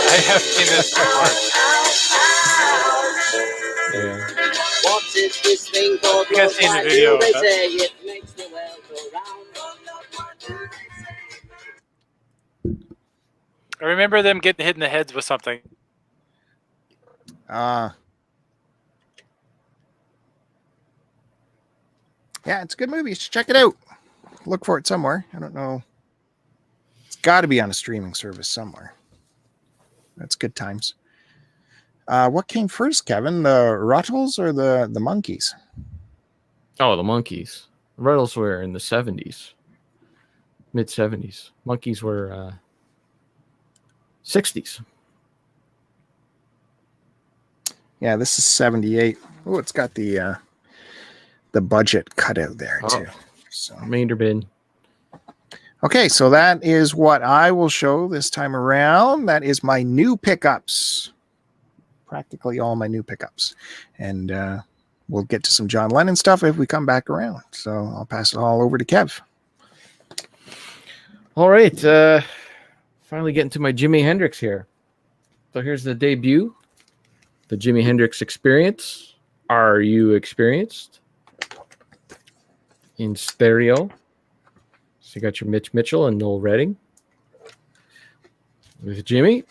I have seen this before. Yeah. What is this thing called? I think I've seen the video of They that. say it makes the world go round. I remember them getting hit in the heads with something. Yeah, it's a good movie. You should check it out. Look for it somewhere. I don't know. It's got to be on a streaming service somewhere. That's good times. What came first, Kevin? The Ruttles or the Monkeys? Oh, the Monkeys. Ruttles were in the 70s, mid 70s. Monkeys were 60s. Yeah, this is 78. Oh, it's got the budget cut out there too. So Remainder bin. okay, so that is what I will show this time around. That is my new pickups. Practically all my new pickups. And we'll get to some John Lennon stuff if we come back around. So I'll pass it all over to Kev. All right. Finally getting to my Jimi Hendrix here. So here's the debut. The Jimi Hendrix Experience. Are you experienced? In stereo. So you got your Mitch Mitchell and Noel Redding. With Jimmy.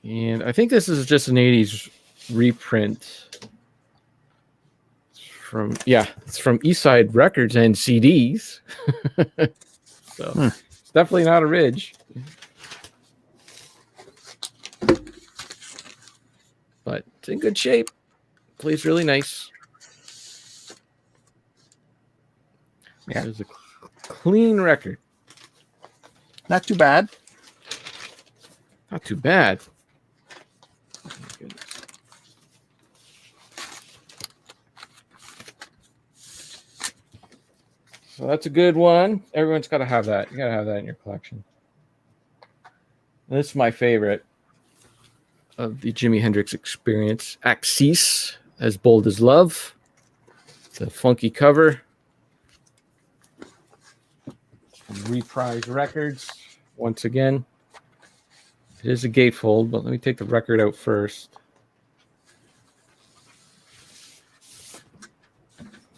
And I think this is just an 80s reprint. It's from Eastside Records and CDs. So it's definitely not a Ridge. But it's in good shape. Plays really nice. Yeah. It's a clean record. Not too bad. Not too bad. Oh, my goodness. So that's a good one. Everyone's got to have that. You got to have that in your collection. This is my favorite of the Jimi Hendrix Experience. Axis, As Bold as Love. The funky cover. Reprise Records. Once again, it is a gatefold, but let me take the record out first.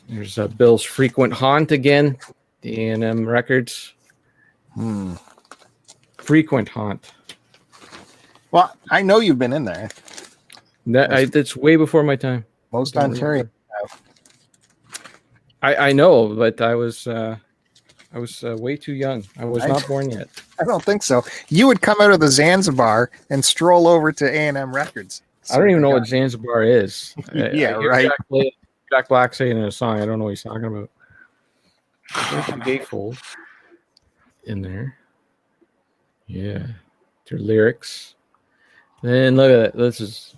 There's Bill's Frequent Haunt again, the A&M Records. Frequent Haunt. Well, I know you've been in there. That's way before my time. Most Ontario. I know, but I was way too young. I was not born yet. I don't think so. You would come out of the Zanzibar and stroll over to A&M Records. I don't even know what Zanzibar is. Yeah, right. Jack Black saying in a song. I don't know what he's talking about. There's the gatefold in there. Yeah. Their lyrics. Then look at that. This is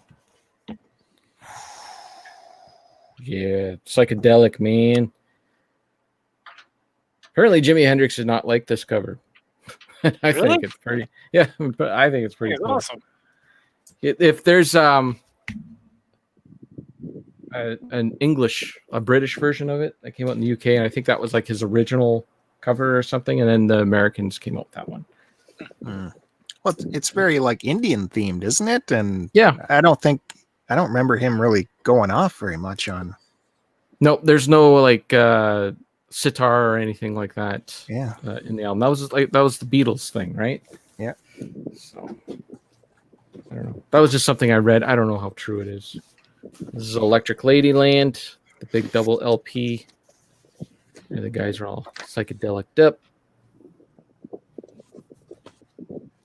psychedelic, man. Apparently Jimi Hendrix did not like this cover. I think it's pretty but I think it's pretty cool. Awesome. If there's a British version of it that came out in the UK, and I think that was like his original cover or something, and then the Americans came out with that one. Well, it's very like Indian themed, isn't it? And yeah, I don't remember him really going off very much on. No, there's no like sitar or anything like that. Yeah, in the album. That was the Beatles thing, right? Yeah. So I don't know. That was just something I read. I don't know how true it is. This is Electric Ladyland, the big double LP. Here the guys are all psychedelic up.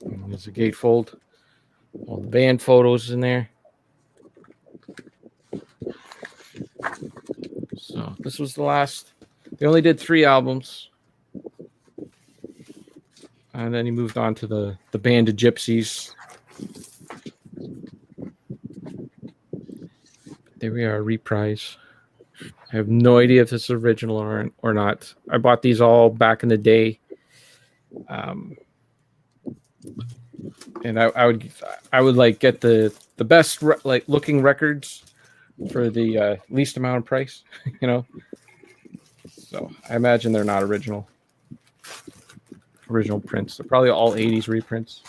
And there's a gatefold. All the band photos in there. So this was the last. They only did 3 albums. And then he moved on to the Band of Gypsies. There we are, reprise. I have no idea if this is original or not. I bought these all back in the day. And I would like get the best looking records for the least amount of price, So I imagine they're not original prints. They're probably all 80s reprints.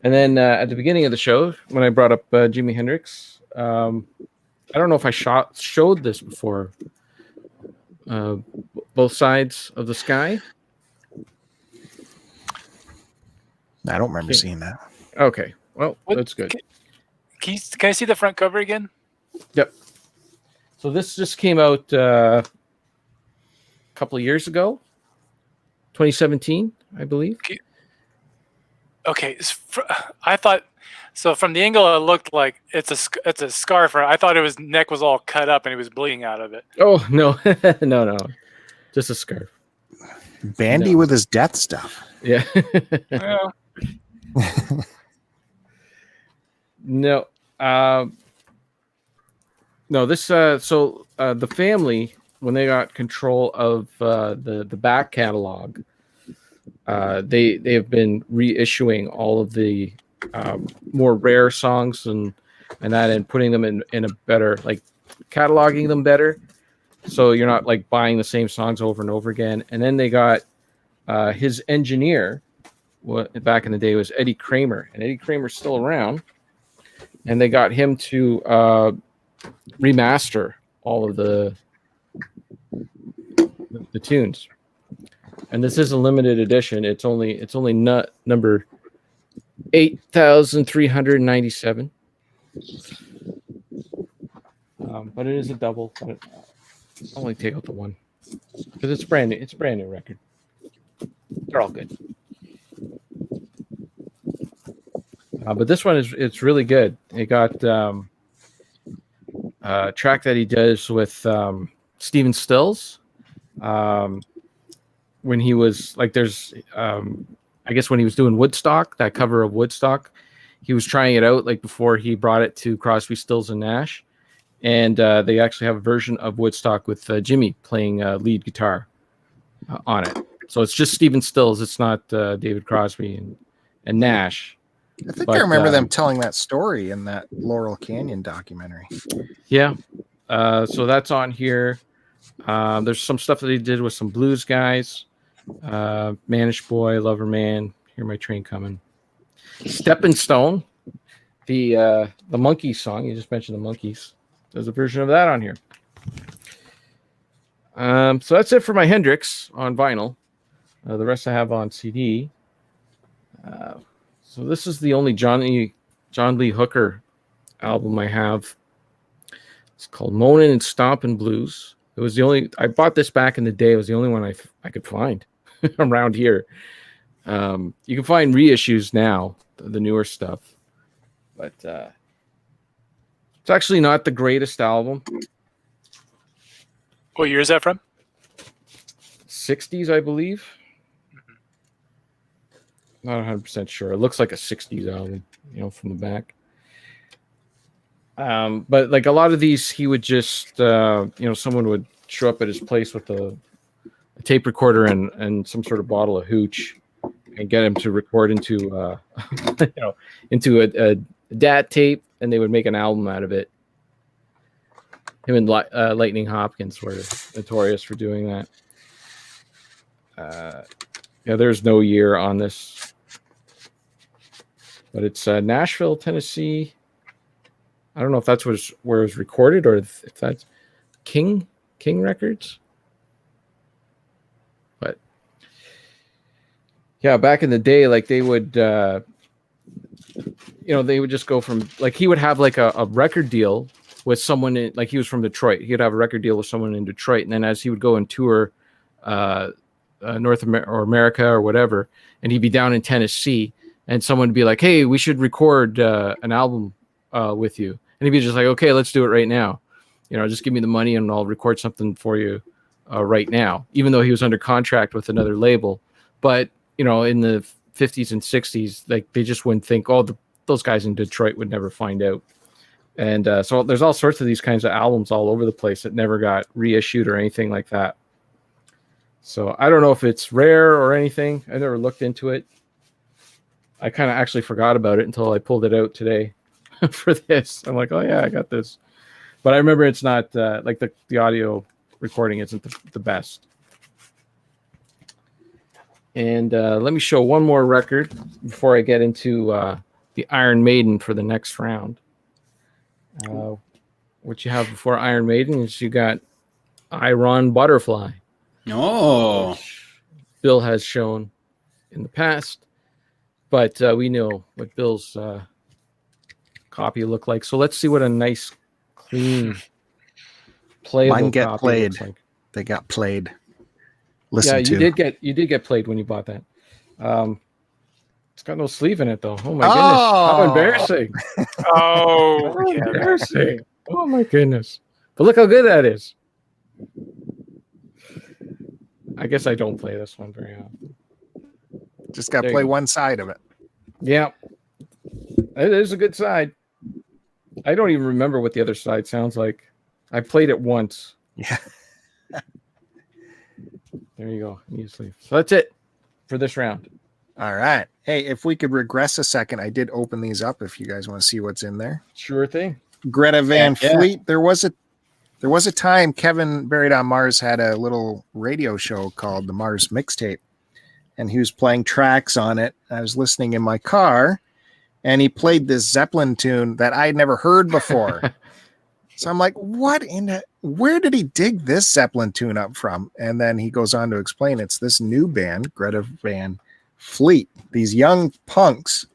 And then at the beginning of the show, when I brought up Jimi Hendrix, I don't know if I showed this before. Both Sides of the Sky. I don't remember seeing that. Okay, well, that's good. Can I see the front cover again? Yep. So this just came out a couple of years ago, 2017, I believe. Okay, I thought so. From the angle, it looked like it's a scarf. I thought his neck was all cut up and he was bleeding out of it. Oh no, no, just a scarf. Bandy with his death stuff. Yeah. Yeah. No. No, this so the family, when they got control of the back catalog, they have been reissuing all of the more rare songs and that, and putting them in a better, like cataloging them better, so you're not like buying the same songs over and over again. And then they got his engineer, what back in the day was Eddie Kramer, and Eddie Kramer's still around, and they got him to remaster all of the tunes. And this is a limited edition. It's only number 8,397. But it is a double. But I'll only take out the one because it's brand new. It's a brand new record. They're all good. But this one it's really good. It got a track that he does with Stephen Stills. When he was like, there's I guess when he was doing Woodstock, that cover of Woodstock, he was trying it out like before he brought it to Crosby, Stills and Nash, and they actually have a version of Woodstock with Jimmy playing lead guitar on it. So it's just Stephen Stills. It's not David Crosby and Nash. I think I remember them telling that story in that Laurel Canyon documentary. Yeah. So that's on here. There's some stuff that he did with some blues guys. Manish Boy, Lover Man, Hear My Train Coming. Stepping Stone, the Monkees song. You just mentioned the Monkees. There's a version of that on here. So that's it for my Hendrix on vinyl. The rest I have on CD. So this is the only John Lee Hooker album I have. It's called Moanin' and Stompin' Blues. It was the only, I bought this back in the day. It was the only one I could find around here. You can find reissues now, the newer stuff, but it's actually not the greatest album. What year is that from? 60s, I believe. Not 100% sure. It looks like a 60s album, from the back. But like a lot of these, he would just, someone would show up at his place with a tape recorder and some sort of bottle of hooch and get him to record into, into a DAT tape, and they would make an album out of it. Him and Lightning Hopkins were notorious for doing that. There's no year on this, but it's Nashville, Tennessee. I don't know if that's where it was recorded or if that's King Records. But yeah, back in the day, like they would, they would just go from, like, he would have like a record deal with someone in, like, he was from Detroit. He'd have a record deal with someone in Detroit, and then as he would go and tour North America or America or whatever, and he'd be down in Tennessee, and someone would be like, "Hey, we should record an album with you," and he'd be just like, "Okay, let's do it right now. Just give me the money and I'll record something for you right now." Even though he was under contract with another label, but in the 50s and 60s, like they just wouldn't think, "Oh, those guys in Detroit would never find out." And so there's all sorts of these kinds of albums all over the place that never got reissued or anything like that. So I don't know if it's rare or anything. I never looked into it. I kind of actually forgot about it until I pulled it out today for this. I'm like, oh yeah, I got this. But I remember it's not like the audio recording isn't the best. And let me show one more record before I get into the Iron Maiden for the next round. What you have before Iron Maiden is you got Iron Butterfly. Oh, Bill has shown in the past, but we know what Bill's copy looked like. So let's see what a nice, clean, playable Mine get copy played. looks like. They got played. Listen Yeah, to. you did get played when you bought that. It's got no sleeve in it though. Oh my goodness! How embarrassing! Oh, How embarrassing! Oh my goodness! But look how good that is. I guess I don't play this one very often. Just got to There you play go. one side of it. Yeah, it is a good side. I don't even remember what the other side sounds like. I played it once. Yeah. There you go. Need a sleeve. So that's it for this round. All right. Hey, if we could regress a second, I did open these up if you guys want to see what's in there. Sure thing. Greta Van Yeah. Fleet. There was a time Kevin Buried on Mars had a little radio show called the Mars Mixtape, and he was playing tracks on it. I was listening in my car, and he played this Zeppelin tune that I had never heard before. So I'm like, where did he dig this Zeppelin tune up from? And then he goes on to explain it's this new band, Greta Van Fleet, these young punks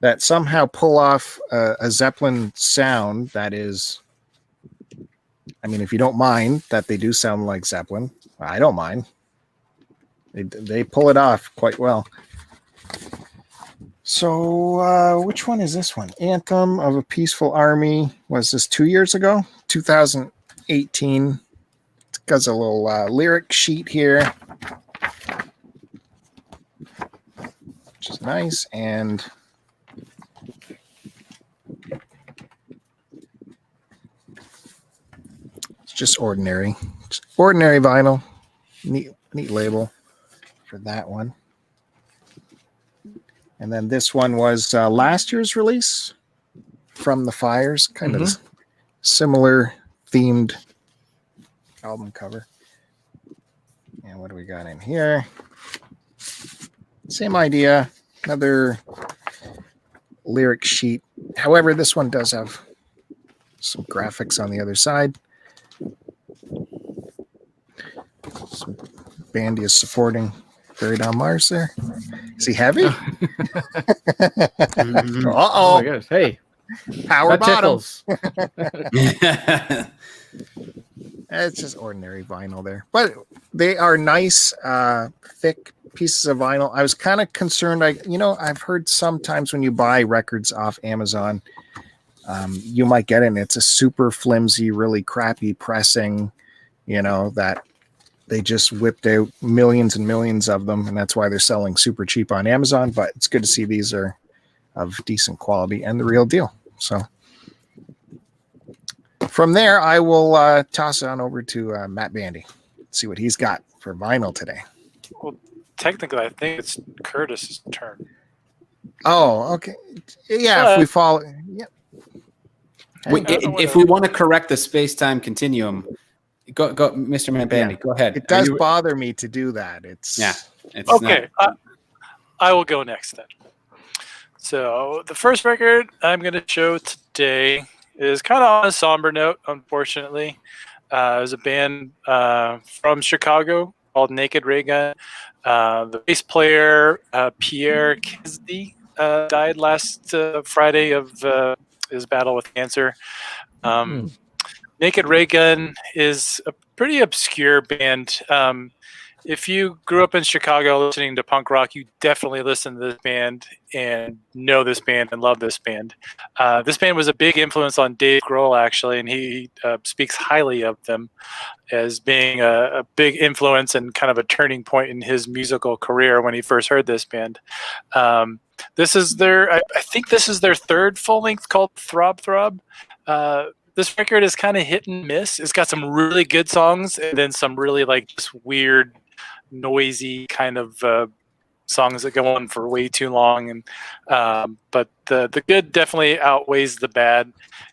that somehow pull off a Zeppelin sound that is, I mean, if you don't mind that they do sound like Zeppelin, I don't mind. They pull it off quite well. So which one is this one? Anthem of a Peaceful Army. Was this 2 years ago? 2018. It's got a little lyric sheet here, which is nice. And it's just ordinary. Just ordinary vinyl. Neat label for that one. And then this one was last year's release, From the Fires, kind of similar themed album cover. And what do we got in here? Same idea, another lyric sheet. However, this one does have some graphics on the other side. Some Bandy is supporting Buried on Mars there. Is he heavy? Oh my gosh. Hey, Power that bottom. tickles. It's just ordinary vinyl there. But they are nice, thick pieces of vinyl. I was kind of concerned. I've heard sometimes when you buy records off Amazon, you might get it and it's a super flimsy, really crappy pressing, that they just whipped out millions and millions of them, and that's why they're selling super cheap on Amazon. But it's good to see these are of decent quality and the real deal. So from there, I will toss it on over to Matt Bandy, see what he's got for vinyl today. Well, technically, I think it's Curtis's turn. Oh, okay. Yeah, if we follow. Yeah. If we want to correct the space-time continuum, go, Mr. Matt Bandy. Yeah. Go ahead. It does bother me to do that. It's Okay. I will go next then. So the first record I'm going to show today is kind of on a somber note, unfortunately. It was a band from Chicago called Naked Ray Gun. The bass player, Pierre Kesdy, died last Friday of his battle with cancer. Naked Ray Gun is a pretty obscure band. If you grew up in Chicago listening to punk rock, you definitely listen to this band and know this band and love this band. This band was a big influence on Dave Grohl, actually, and he speaks highly of them as being a big influence and kind of a turning point in his musical career when he first heard this band. This is I think this is their third full length called Throb Throb. This record is kind of hit and miss. It's got some really good songs and then some really like just weird, noisy kind of songs that go on for way too long. And but the good definitely outweighs the bad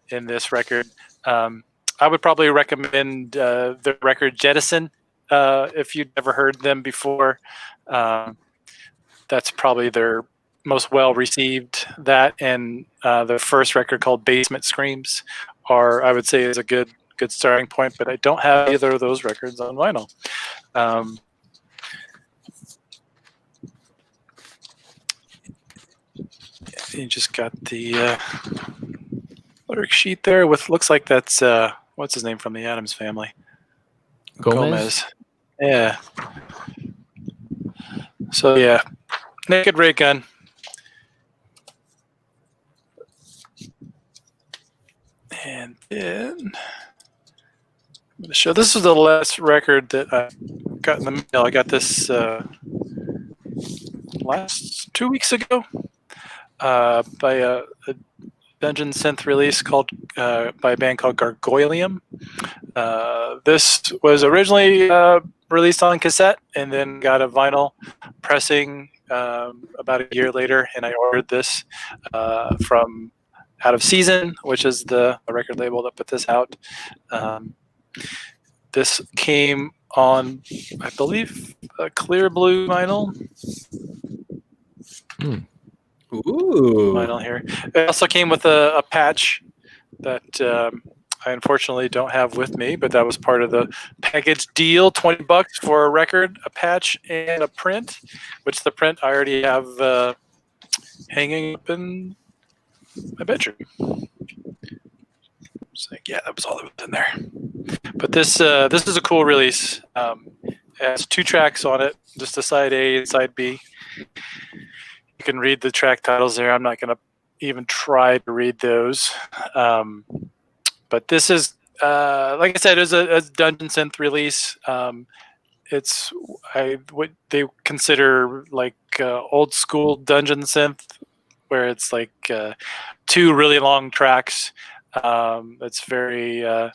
in this record. I would probably recommend the record Jettison if you'd never heard them before. That's probably their most well received. That and their first record called Basement Screams are, I would say, is a good starting point. But I don't have either of those records on vinyl. You just got the lyric sheet there with looks like that's what's his name from the Addams Family? Gomez. Yeah. So yeah, Naked Ray Gun. And then I'm going to show. This is the last record that I got in the mail. I got this last 2 weeks ago by a dungeon synth release called by a band called Gargoylium. This was originally released on cassette and then got a vinyl pressing about a year later, and I ordered this from Out of Season, which is the record label that put this out. This came on, I believe, a clear blue vinyl. Ooh. Vinyl here. It also came with a patch that I unfortunately don't have with me, but that was part of the package deal. $20 for a record, a patch, and a print, which the print I already have hanging up in my bedroom. So yeah, that was all that was in there. But this is a cool release. It has 2 tracks on it, just a side A and side B. You can read the track titles there. I'm not going to even try to read those. But this is, like I said, it was a dungeon synth release. It's what they consider like old school dungeon synth, where it's like 2 really long tracks. It's very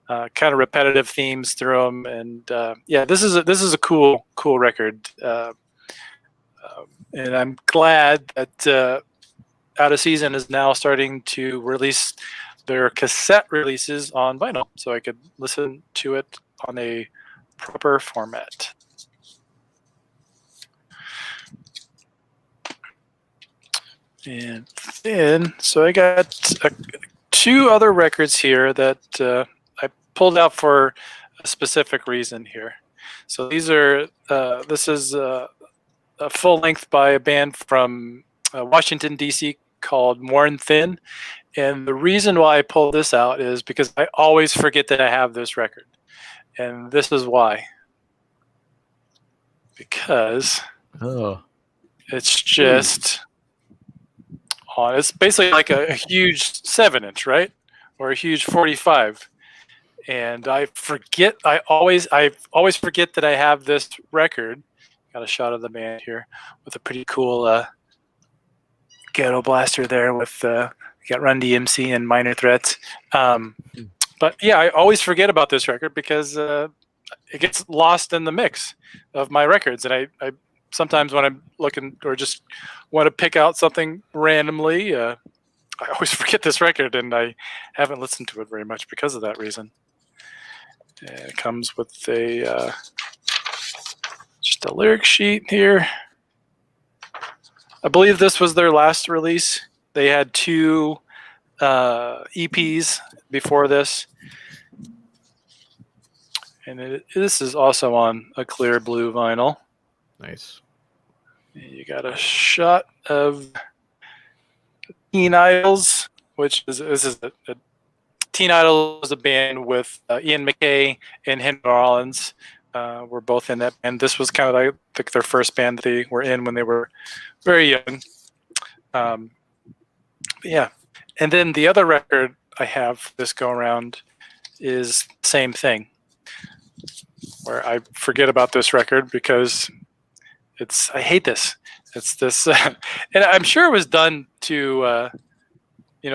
kind of repetitive themes through them, and yeah, this is a cool record. And I'm glad that Out of Season is now starting to release their cassette releases on vinyl, so I could listen to it on a proper format. And then, so I got 2 other records here that I pulled out for a specific reason here. So these are, this is a full length by a band from Washington, D.C. called Worn Thin. And the reason why I pulled this out is because I always forget that I have this record. And this is why. Because it's just on. It's basically like a huge 7-inch, right? Or a huge 45. And I always forget that I have this record. Got a shot of the band here with a pretty cool ghetto blaster there with got Run DMC and Minor Threats. But yeah, I always forget about this record because it gets lost in the mix of my records. And I sometimes when I'm looking or just want to pick out something randomly, I always forget this record, and I haven't listened to it very much because of that reason. It comes with a just a lyric sheet here. I believe this was their last release. They had 2 EPs before this. And this is also on a clear blue vinyl. Nice. You got a shot of Teen Idols, which is Teen Idols was a band with Ian MacKaye and Henry Rollins. Were both in that band. This was kind of like their first band that they were in when they were very young. Yeah. And then the other record I have this go around is the same thing, where I forget about this record because I hate this. It's this, and I'm sure it was done to,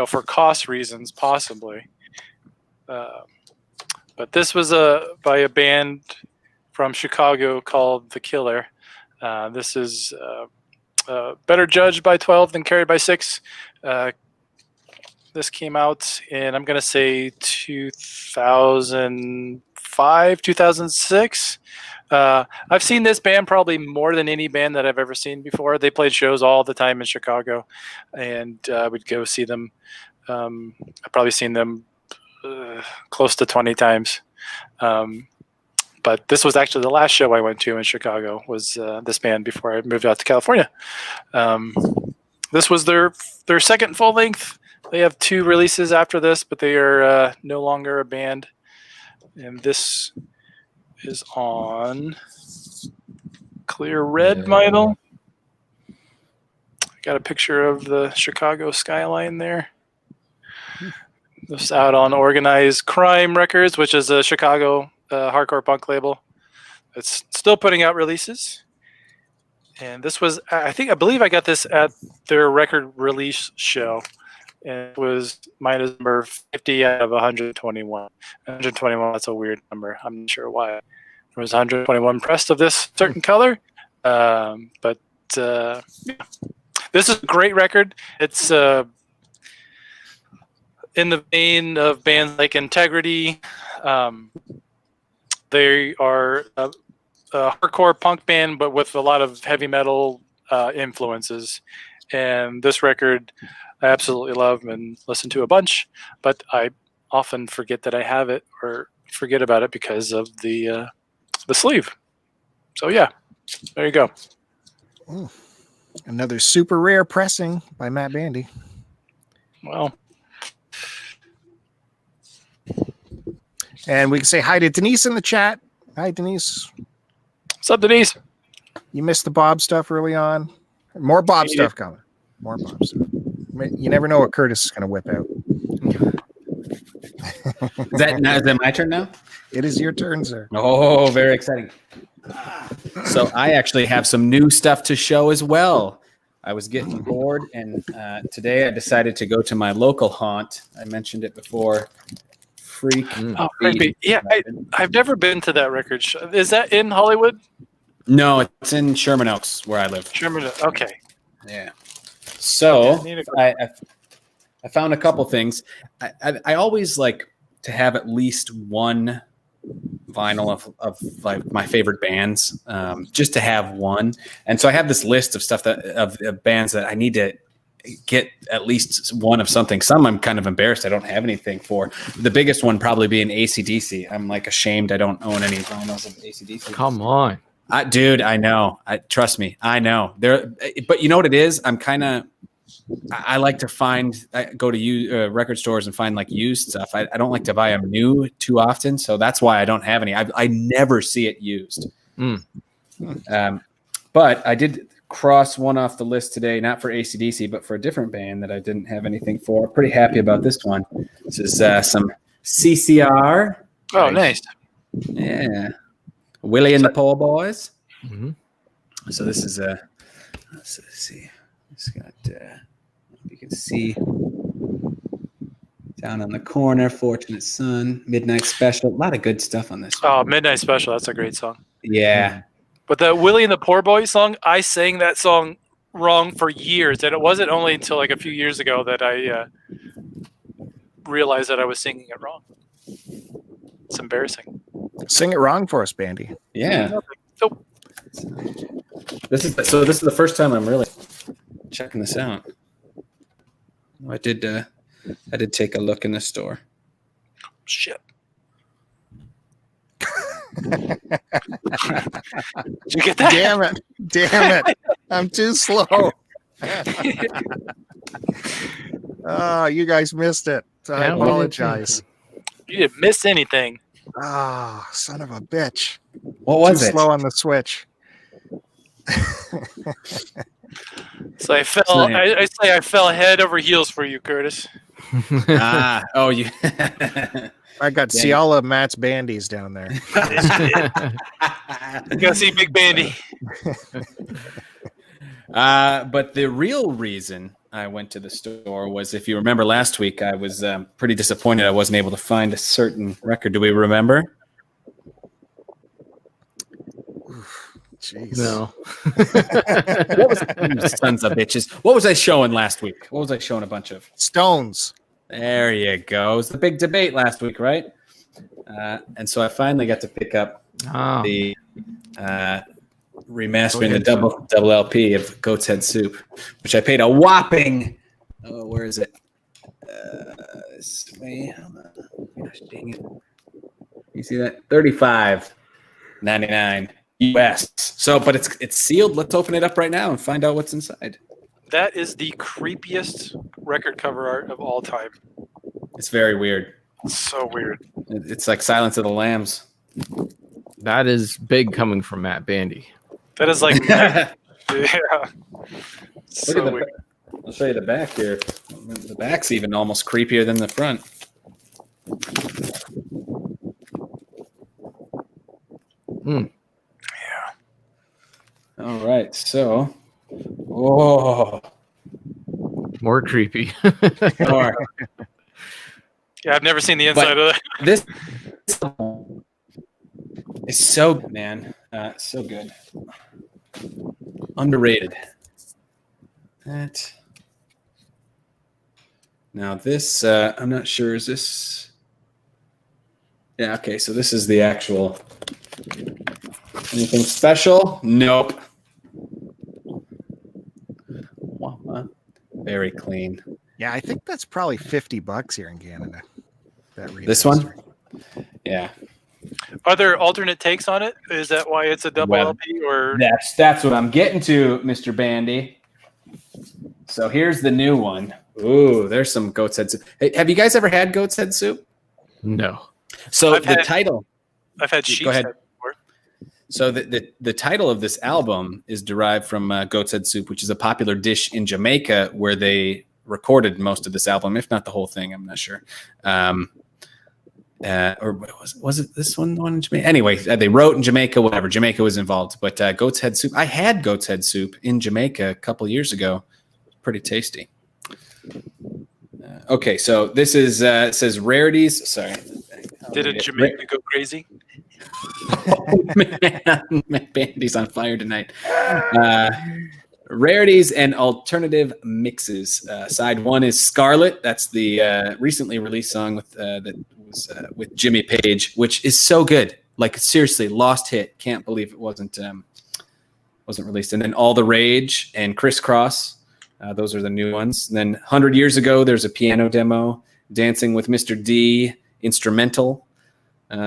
for cost reasons, possibly. But this was by a band from Chicago called The Killer. This is better judged by 12 than carried by 6. This came out in, I'm going to say, 2005, 2006. I've seen this band probably more than any band that I've ever seen before. They played shows all the time in Chicago, and we'd go see them. I've probably seen them close to 20 times. But this was actually the last show I went to in Chicago, was this band before I moved out to California. This was their second full length. They have 2 releases after this, but they are no longer a band. And this is on clear red vinyl. Got a picture of the Chicago skyline there. This is out on Organized Crime Records, which is a Chicago hardcore punk label. It's still putting out releases. And this was, I believe I got this at their record release show. And it was minus number 50 out of 121. 121, that's a weird number. I'm not sure why. There was 121 pressed of this certain color. Yeah. This is a great record. It's in the vein of bands like Integrity. They are a hardcore punk band, but with a lot of heavy metal influences. And this record I absolutely love and listen to a bunch, but I often forget that I have it or forget about it because of the sleeve. So yeah, there you go. Ooh, another super rare pressing by Matt Bandy. Well, and we can say hi to Denise in the chat. Hi, Denise. What's up, Denise? You missed the Bob stuff early on. More Bob stuff coming. More Bob stuff. You never know what Curtiss is going to whip out. Is that my turn now? It is your turn, sir. Oh, very exciting. So I actually have some new stuff to show as well. I was getting bored, and today I decided to go to my local haunt. I mentioned it before. Freak. Oh, Beat. Yeah, I've never been to that record show. Is that in Hollywood? No, it's in Sherman Oaks, where I live. Sherman Oaks. Okay. Yeah. So I found a couple things. I always like to have at least one vinyl of like my favorite bands, just to have one. And so I have this list of stuff of bands that I need to get at least one of something. Some I'm kind of embarrassed I don't have anything for. The biggest one probably being AC/DC. I'm like ashamed I don't own any vinyls of AC/DC. Come on. Dude, I know. Trust me, I know. But you know what it is? I like to go to record stores and find like used stuff. I don't like to buy them new too often, so that's why I don't have any. I never see it used. But I did cross one off the list today, not for AC/DC, but for a different band that I didn't have anything for. Pretty happy about this one. This is some CCR. Oh, nice. Yeah. Willie and the Poor Boys. Mm-hmm. So this is let's see. It's got you can see down on the corner, Fortunate Son, Midnight Special. A lot of good stuff on this one. Oh, Midnight Special. That's a great song. Yeah. But the Willie and the Poor Boys song, I sang that song wrong for years. And it wasn't only until like a few years ago that I realized that I was singing it wrong. It's embarrassing. Sing it wrong for us, Bandy. Yeah. Nope. This is the first time I'm really checking this out. I did take a look in the store. Shit. Did you get that? Damn it. I'm too slow. Oh, you guys missed it. So I apologize. You didn't miss anything. Oh, son of a bitch. What was too it? Slow on the switch. So I fell. I say I fell head over heels for you, Curtiss. You. I got to see all of Matt's bandies down there. Go see Big Bandy. But the real reason I went to the store was, if you remember last week, I was pretty disappointed I wasn't able to find a certain record. Do we remember? Jeez. No. What was sons of bitches? What was I showing last week? What was I showing a bunch of? Stones. There you go. It was the big debate last week, right? And so I finally got to pick up the remastering the double LP of Goat's Head Soup, which I paid a whopping. Oh, where is it? This way. Gosh, dang it! You see that? $35.99 US. So, but it's sealed. Let's open it up right now and find out what's inside. That is the creepiest record cover art of all time. It's very weird. It's so weird. It's like Silence of the Lambs. That is big coming from Matt Bandy. That is like, yeah. So Look at weird. I'll show you the back here. The back's even almost creepier than the front. Mm. Yeah. All right, so, oh, More creepy. more. Yeah, I've never seen the inside of that. This is so good, man. So good. Underrated. That. Now this, I'm not sure. Is this? Yeah. Okay. So this is the actual. Anything special? Nope. Very clean. Yeah, I think that's probably $50 here in Canada. This one? Yeah. Are there alternate takes on it? Is that why it's a double Well, LP? Or That's what I'm getting to, Mr. Bandy. So here's the new one. Ooh, there's some Goat's Head Soup. Hey, have you guys ever had Goat's Head Soup? No. So I've had- title. I've had sheep's ahead. head before. So the title of this album is derived from Goat's Head Soup, which is a popular dish in Jamaica where they recorded most of this album, if not the whole thing. I'm not sure. Or was it this one? The one in Jamaica? Anyway, they wrote in Jamaica, whatever. Jamaica was involved. But Goat's Head Soup, I had Goat's Head Soup in Jamaica a couple years ago. Pretty tasty. Okay, so this is it says rarities. Sorry. Did it Jamaica go crazy? Oh, man, Bandy's on fire tonight. Rarities and alternative mixes. Side one is Scarlet. That's the recently released song with that was with Jimmy Page, which is so good. Like seriously, lost hit. Can't believe it wasn't released. And then All the Rage and Crisscross. Those are the new ones. And then 100 Years Ago, there's a piano demo. Dancing with Mr. D, instrumental.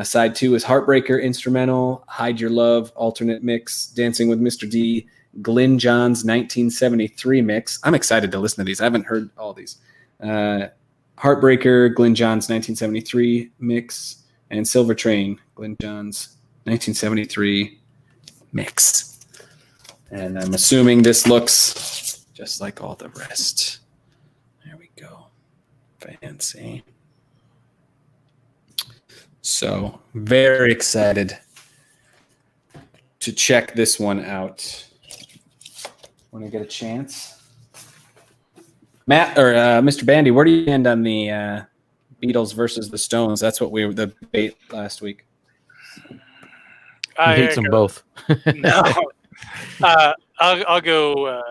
Side two is Heartbreaker, instrumental. Hide Your Love, alternate mix. Dancing with Mr. D, Glyn Johns 1973 mix. I'm excited to listen to these. I haven't heard all these. Heartbreaker, Glyn Johns 1973 mix. And Silver Train, Glyn Johns 1973 mix. And I'm assuming this looks just like all the rest. There we go. Fancy. So very excited to check this one out when I get a chance. Matt or Mr. Bandy, where do you end on the Beatles versus the Stones? That's what we were the debate last week. He hates them both. No, I'll go.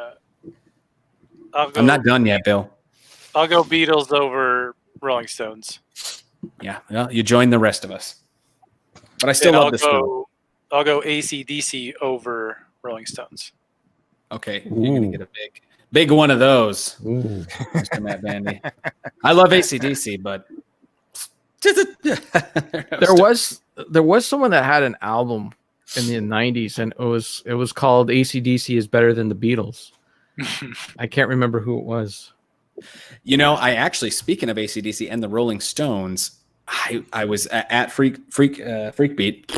I'm not done yet, Bill. I'll go Beatles over Rolling Stones. Yeah, well, you join the rest of us. But I still love this one. I'll go AC/DC over Rolling Stones. Okay, you're gonna get a big one of those, Mr. Matt Bandy. I love AC/DC, but there was someone that had an album in the 90s, and it was called AC/DC is Better Than the Beatles. I can't remember who it was. You know, I actually, speaking of AC/DC and the Rolling Stones, I was at Freak Beat,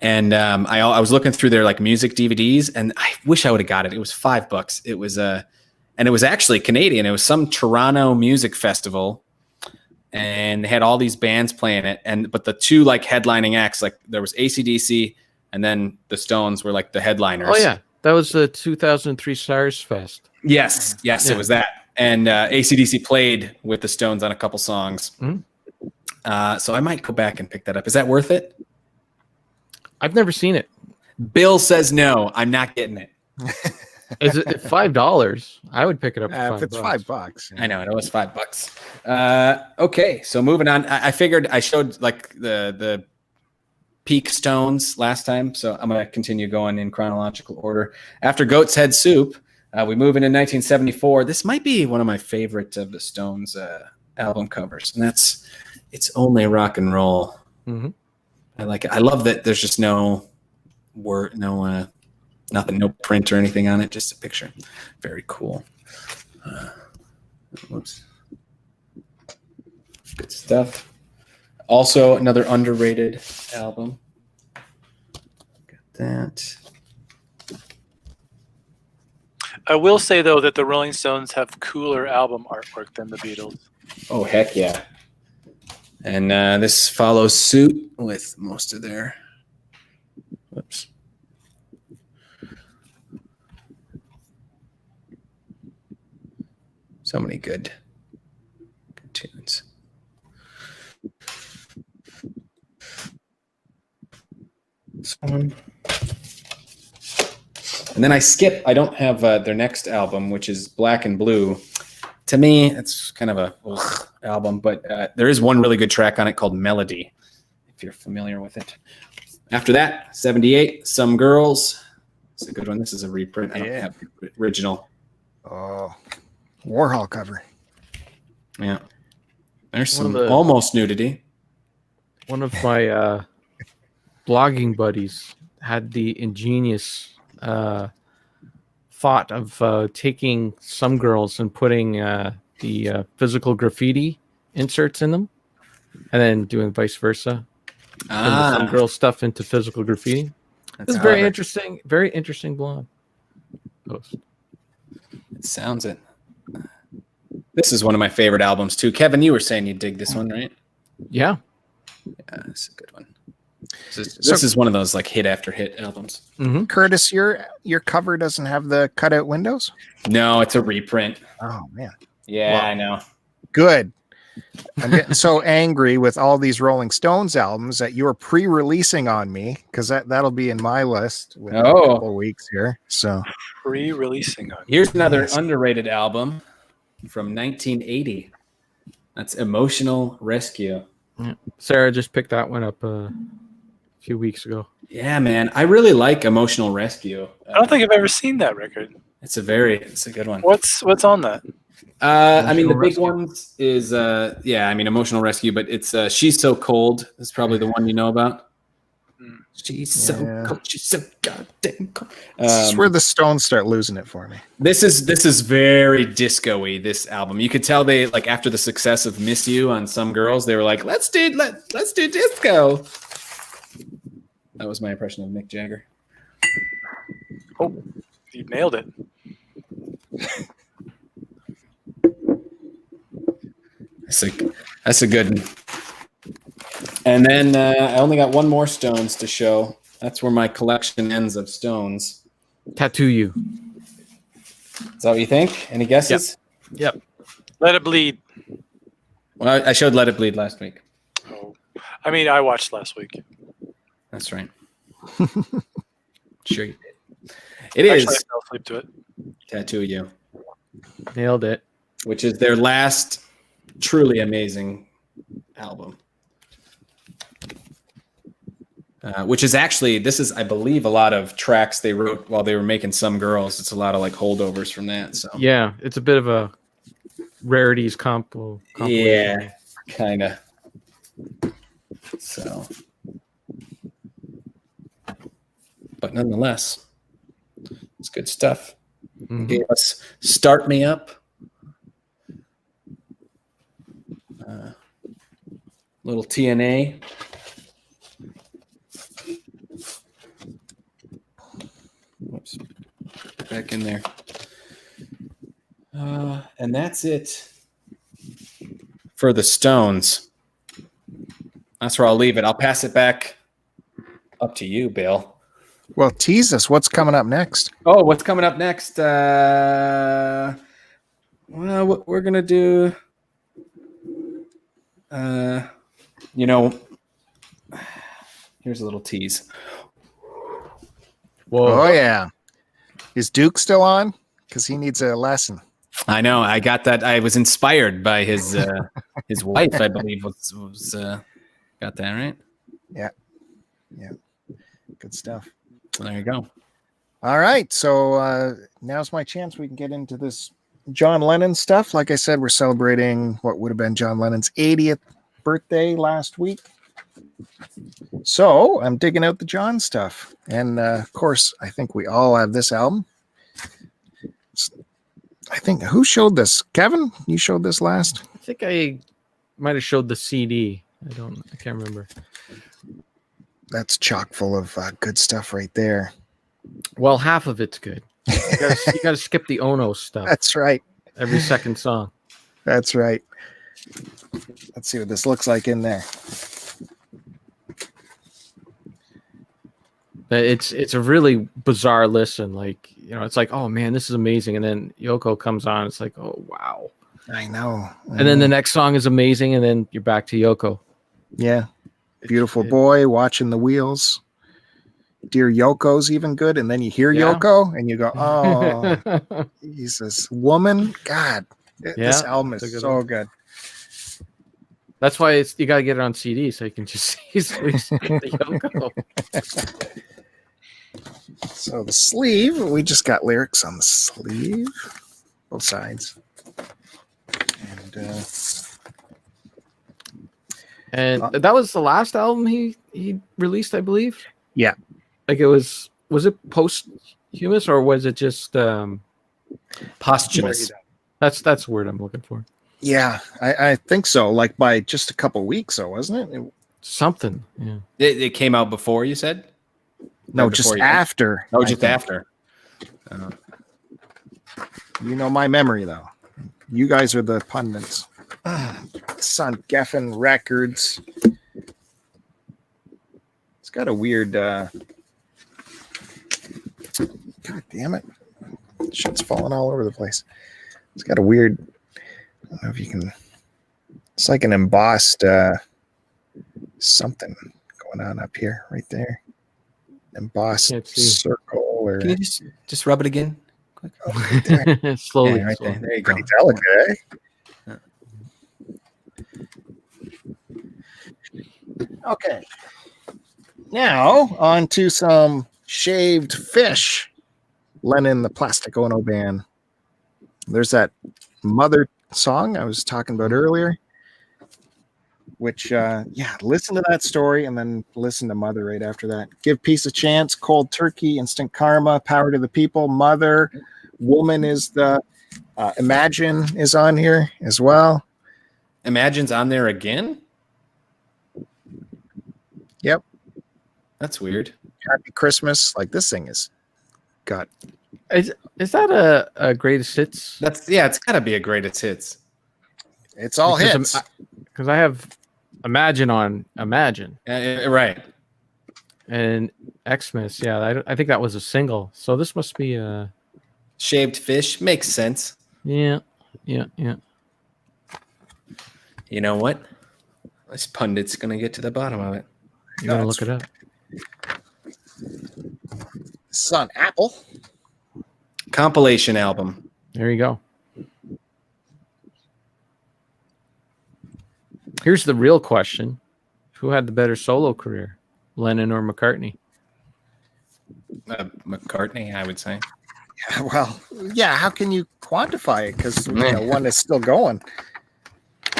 and I was looking through their like music DVDs, and I wish I would have got it. It was $5. It was and it was actually Canadian. It was some Toronto music festival, and they had all these bands playing it. But the two like headlining acts, like there was AC/DC, and then the Stones were like the headliners. Oh yeah, that was the 2003 Stars Fest. Yes, Yeah. it was that. And AC/DC played with the Stones on a couple songs. So I might go back and pick that up. Is that worth it? I've never seen it. Bill says no. I'm not getting it. Is it $5? I would pick it up for If it's $5. I know it was $5. Okay, so moving on. I figured I showed like the peak Stones last time, so I'm gonna continue going in chronological order. After Goat's Head Soup, we move into 1974. This might be one of my favorite of the Stones album covers, and that's "It's Only Rock and Roll." Mm-hmm. I like it. I love that there's just no word, nothing, no print or anything on it, just a picture. Very cool. Whoops. Good stuff. Also, another underrated album. Got that. I will say though that the Rolling Stones have cooler album artwork than the Beatles. Oh, heck yeah. And this follows suit with most of their... Whoops. So many good tunes. This one. And then I skip. I don't have their next album, which is Black and Blue. To me, it's kind of a album, but there is one really good track on it called Melody, if you're familiar with it. After that, 78, Some Girls. It's a good one. This is a reprint. I don't have the original. Oh, Warhol cover. Yeah. There's some almost nudity. One of my blogging buddies had the ingenious thought of taking Some Girls and putting the physical graffiti inserts in them, and then doing vice versa. The Some Girl stuff into physical graffiti. It's very interesting. Very interesting blog post. It sounds it. This is one of my favorite albums too. Kevin, you were saying you dig this one, right? Yeah. Yeah, it's a good one. This is one of those like hit after hit albums. Mm-hmm. Curtis, your cover doesn't have the cutout windows? No, it's a reprint. Oh man. Yeah, well, I know. Good. I'm getting so angry with all these Rolling Stones albums that you're pre-releasing on me, because that'll be in my list within a couple of weeks here. So pre-releasing on. Here's another underrated album from 1980. That's Emotional Rescue. Yeah. Sarah just picked that one up a few weeks ago. Yeah, man. I really like Emotional Rescue. I don't think I've ever seen that record. It's a good one. What's on that? I mean, the big ones is, Emotional Rescue, but it's She's So Cold. That's probably the one you know about. She's so cold. She's so goddamn cold. This is where the Stones start losing it for me. This is very disco-y, this album. You could tell they, like, after the success of Miss You on Some Girls, they were like, let's do disco. That was my impression of Mick Jagger. Oh, you nailed it. That's a good one. And then I only got one more Stones to show. That's where my collection ends of Stones. Tattoo You. Is that what you think? Any guesses? Yep. Let It Bleed. Well, I showed Let It Bleed last week. Oh. I mean, I watched last week. That's right. Sure you did. It is. I fell asleep to it. Tattoo You. Nailed it. Which is their last truly amazing album. Which is actually, this is, I believe, a lot of tracks they wrote while they were making Some Girls. It's a lot of like holdovers from that. So yeah, it's a bit of a rarities compilation. Yeah, kind of. So, but nonetheless, it's good stuff. Mm-hmm. Gave us Start Me Up. Little TNA. Whoops. Back in there. And that's it for the Stones. That's where I'll leave it. I'll pass it back up to you, Bill. Well, tease us. What's coming up next? Oh, what's coming up next? Well, what we're gonna do, you know, here's a little tease. Oh yeah. Is Duke still on? Because he needs a lesson. I know. I got that. I was inspired by his wife, I believe, was got that right. Yeah. Good stuff. So there you go. All right. So now's my chance. We can get into this John Lennon stuff. Like I said, we're celebrating what would have been John Lennon's 80th birthday last week. So I'm digging out the John stuff. And of course, I think we all have this album. I think who showed this? Kevin, you showed this last? I think I might have showed the CD. I can't remember. That's chock full of good stuff right there. Well, half of it's good. You gotta skip the Ono stuff. That's right. Every second song. That's right. Let's see what this looks like in there. It's a really bizarre listen. Like, it's like, oh man, this is amazing. And then Yoko comes on. It's like, oh wow. I know. And then the next song is amazing. And then you're back to Yoko. Yeah. Beautiful boy, watching the wheels. Dear Yoko's even good. And then you hear Yoko and you go, oh, Jesus, woman. God, this album is so good. That's why you got to get it on CD so you can just easily skip the Yoko. So the sleeve, we just got lyrics on the sleeve, both sides. And that was the last album he released, I believe. Yeah. Like was it posthumous or was it just posthumous? That's the word I'm looking for. Yeah, I think so. Like by just a couple weeks, so wasn't it? Something. Yeah. It came out before, you said? No, just after. Oh, just after. You know my memory, though. You guys are the pundits. It's on Geffen Records. It's got a weird. God damn it! Shit's falling all over the place. It's got a weird. I don't know if you can. It's like an embossed something going on up here, right there. Embossed circle. Or can you just rub it again? Quick. Oh, right there. Slowly, yeah, right slowly. there you go. Pretty delicate, eh? Okay. Now on to some Shaved Fish. Lennon, the Plastic Ono Band. There's that Mother song I was talking about earlier, which listen to that story and then listen to Mother right after that. Give Peace a Chance, Cold Turkey, Instant Karma, Power to the People, Mother, Woman is the Imagine is on here as well. Imagine's on there again? Yep. That's weird. Happy Christmas. Like this thing is got. Is that a greatest hits? It's got to be a greatest hits. It's all hits. Because I have Imagine on Imagine. Right. And Xmas, I think that was a single. So this must be a Shaved Fish makes sense. Yeah. You know what? This pundit's gonna get to the bottom of it. You gotta look it up. This is on Apple. Compilation album. There you go. Here's the real question. Who had the better solo career, Lennon or McCartney? McCartney, I would say. Yeah, well, yeah. How can you quantify it? Because one is still going.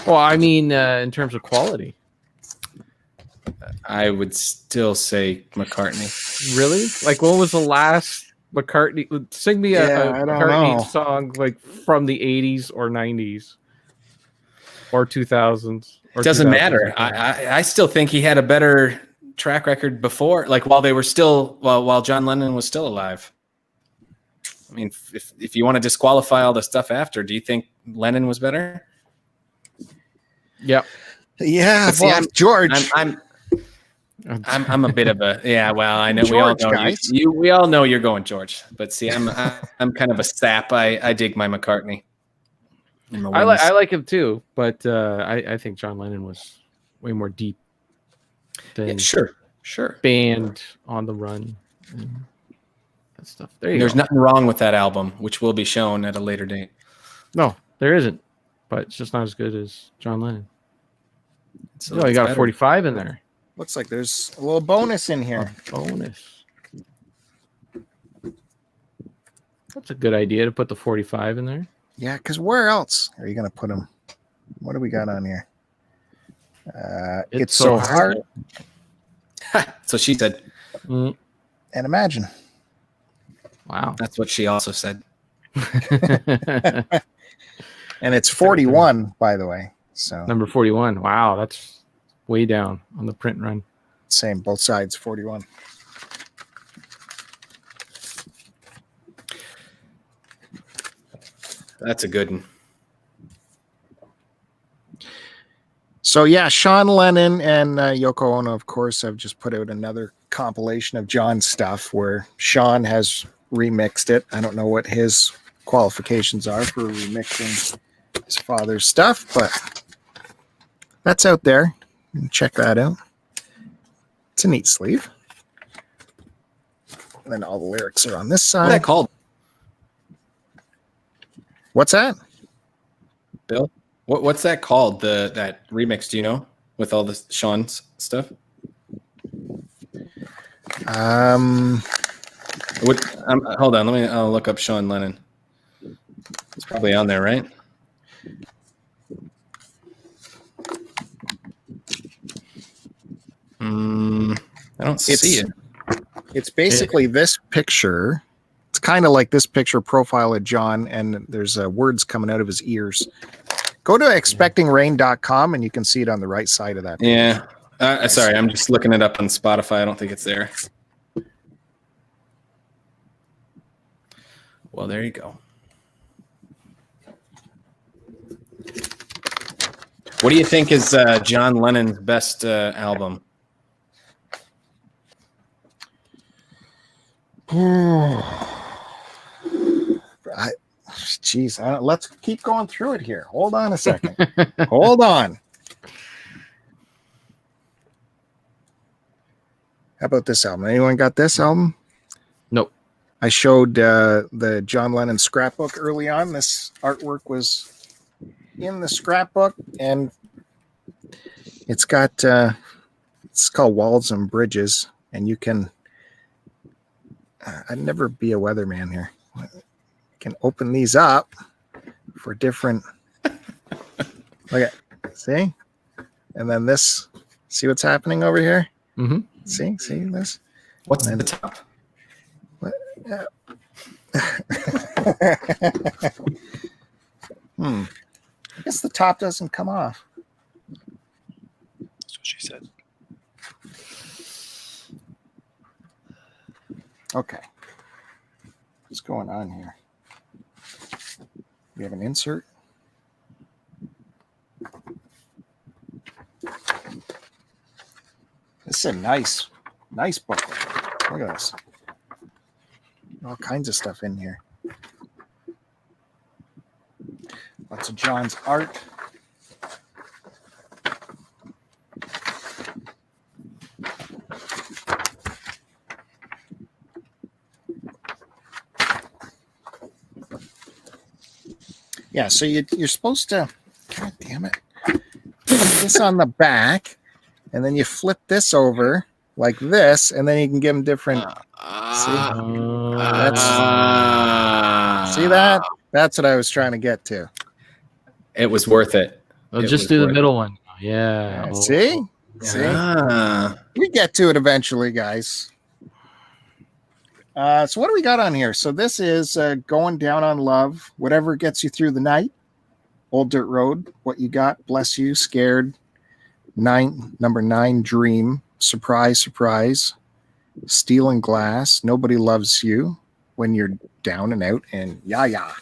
Well, I mean, in terms of quality. I would still say McCartney. Really? Like, when was the last McCartney? Sing me a McCartney song like from the 80s or 90s or 2000s. It doesn't matter. I still think he had a better track record before, like while John Lennon was still alive. I mean, if you want to disqualify all the stuff after, do you think Lennon was better? Yep. Yeah. Well, George. I'm a bit of a Well, I know George, we all know guys. we all know you're going George, but see, I'm kind of a sap. I dig my McCartney. in the I wings. like him too, but I think John Lennon was way more deep than Yeah, sure. Band, On the Run, and that stuff. There you There's go. nothing wrong with that album, which will be shown at a later date. No, there isn't, but it's just not as good as John Lennon. So You got a 45 in there. Looks like there's a little bonus in here. Bonus. That's a good idea to put the 45 in there. Yeah, because where else are you going to put them? What do we got on here? It's so hard. So she said. Mm. And Imagine. Wow. That's what she also said. And it's 41, by the way. So Number 41. Wow, that's way down on the print run. same, both sides, 41. That's a good one. So yeah, Sean Lennon and Yoko Ono, of course, have just put out another compilation of John's stuff where Sean has remixed it. I don't know what his qualifications are for remixing his father's stuff, but that's out there. You can check that out. It's a neat sleeve. And then all the lyrics are on this What's that side. called, What's that? Bill? What's that called? That remix? Do you know, with all the Sean's stuff? Hold on. I'll look up Sean Lennon. It's probably on there, right? I don't see it. It's basically this picture. It's kind of like this picture profile of John, and there's words coming out of his ears. Go to expectingrain.com and you can see it on the right side of that page. Yeah. Sorry, I'm just looking it up on Spotify. I don't think it's there. Well, there you go. What do you think is John Lennon's best album? Let's keep going through it here. Hold on a second. Hold on. How about this album? Anyone got this album? Nope. I showed the John Lennon scrapbook early on. This artwork was in the scrapbook, and it's got it's called Walls and Bridges, and you can I'd never be a weatherman here. You can open these up for different look at, see? And then this, see what's happening over here? Mm-hmm. See this? What's the top? I guess the top doesn't come off. That's what she said. Okay. What's going on here? We have an insert. This is a nice booklet. Look at this. All kinds of stuff in here. Lots of John's art. Yeah, so you're supposed to, God damn it, put this on the back, and then you flip this over like this, and then you can give them different. See that? That's what I was trying to get to. It was worth it. Well, It just was do the worth middle one. Yeah. See? We get to it eventually, guys. So what do we got on here? So this is Going Down on Love, Whatever Gets You Through the Night, Old Dirt Road, What You Got, Bless You, Scared, number 9, Dream, Surprise, Surprise, Steel and Glass, Nobody Loves You, When You're Down and Out, and Ya Ya.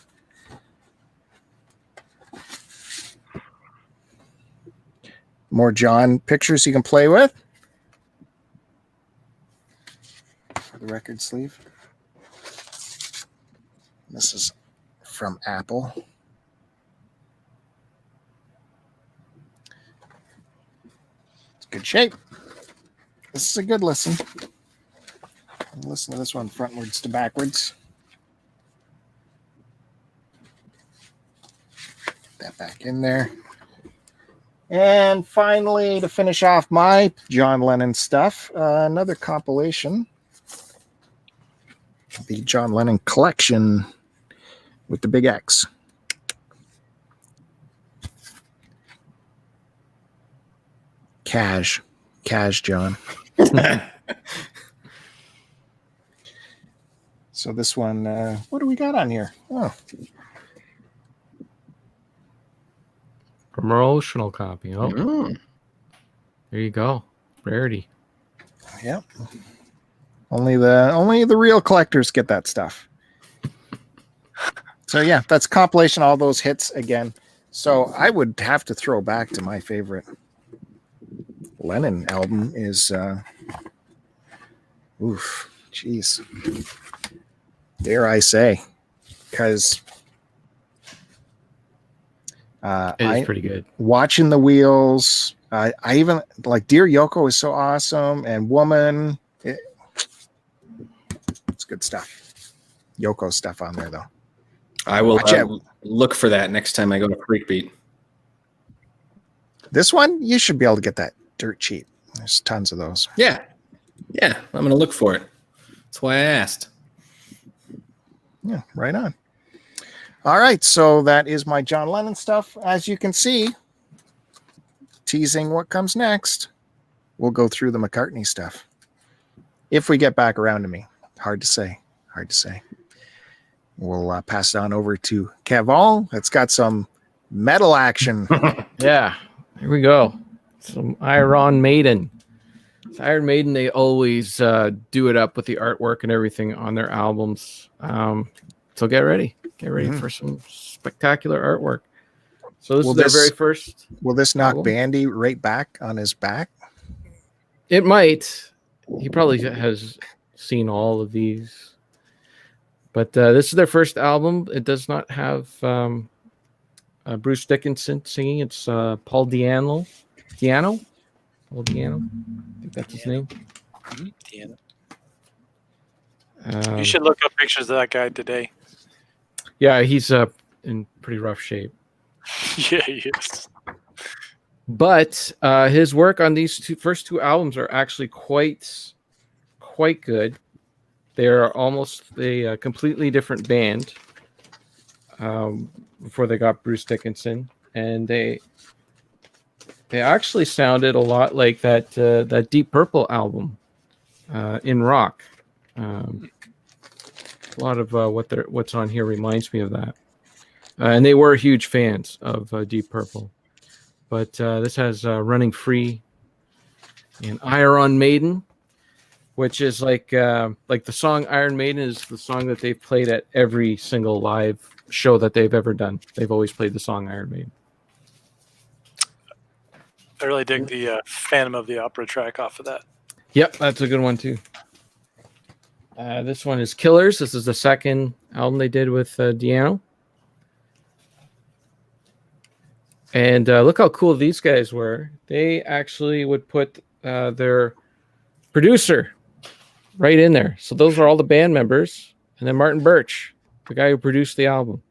More John pictures you can play with. The record sleeve. This is from Apple. Good shape. This is a good listen. Listen to this one frontwards to backwards. Put that back in there. And finally, to finish off my John Lennon stuff, another compilation. The John Lennon collection with the big X. Cash John. So this one, what do we got on here? Oh, Promotional copy. Oh, there you go. Rarity. yep. Only the real collectors get that stuff. So yeah, that's compilation, all those hits again. So I would have to throw back to my favorite Lennon album is jeez. Dare I say, because It's pretty good. Watching the Wheels. I even like Dear Yoko is so awesome, and Woman. It's good stuff. Yoko stuff on there though. I will Watch it. look for that next time I go to Freak Beat. This one you should be able to get that dirt cheap. There's tons of those. Yeah, I'm gonna look for it. That's why I asked. Yeah, right on. All right, so that is my John Lennon stuff. As you can see, teasing what comes next, we'll go through the McCartney stuff. If we get back around to me. Hard to say. We'll pass it on over to Kevon. It's got some metal action. Yeah, here we go. Some Iron Maiden. Iron Maiden, they always do it up with the artwork and everything on their albums. So get ready. Get ready for some spectacular artwork. So this is their very first. Will this knock album. Bandy right back on his back? It might. He probably has seen all of these. But this is their first album. It does not have Bruce Dickinson singing. It's Paul Diano. Paul Diano. I think that's his name. Deanna. You should look up pictures of that guy today. Yeah, he's in pretty rough shape. Yeah, he is. But his work on these first two albums are actually quite good. They're almost a completely different band before they got Bruce Dickinson, and they actually sounded a lot like that Deep Purple album in rock. A lot of what's on here reminds me of that, and they were huge fans of Deep Purple. But this has Running Free and Iron Maiden, which is like the song Iron Maiden is the song that they've played at every single live show that they've ever done. They've always played the song Iron Maiden. I really dig the Phantom of the Opera track off of that. Yep, that's a good one too. This one is Killers. This is the second album they did with Diano. And look how cool these guys were. They actually would put their producer right in there. So those are all the band members. And then Martin Birch, the guy who produced the album.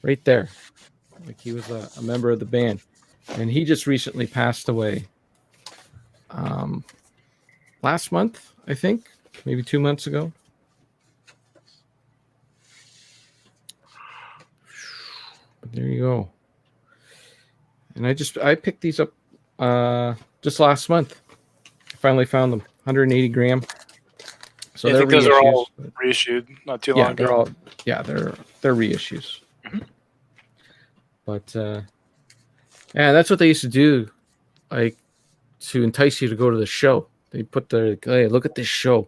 Right there. Like he was a member of the band. And he just recently passed away. Last month, I think. Maybe 2 months ago. But there you go. And I picked these up just last month. I finally found them. 180 gram. So I think those are all reissued not too long ago. They're reissues. Mm-hmm. But yeah, that's what they used to do, like to entice you to go to the show. They put hey, look at this show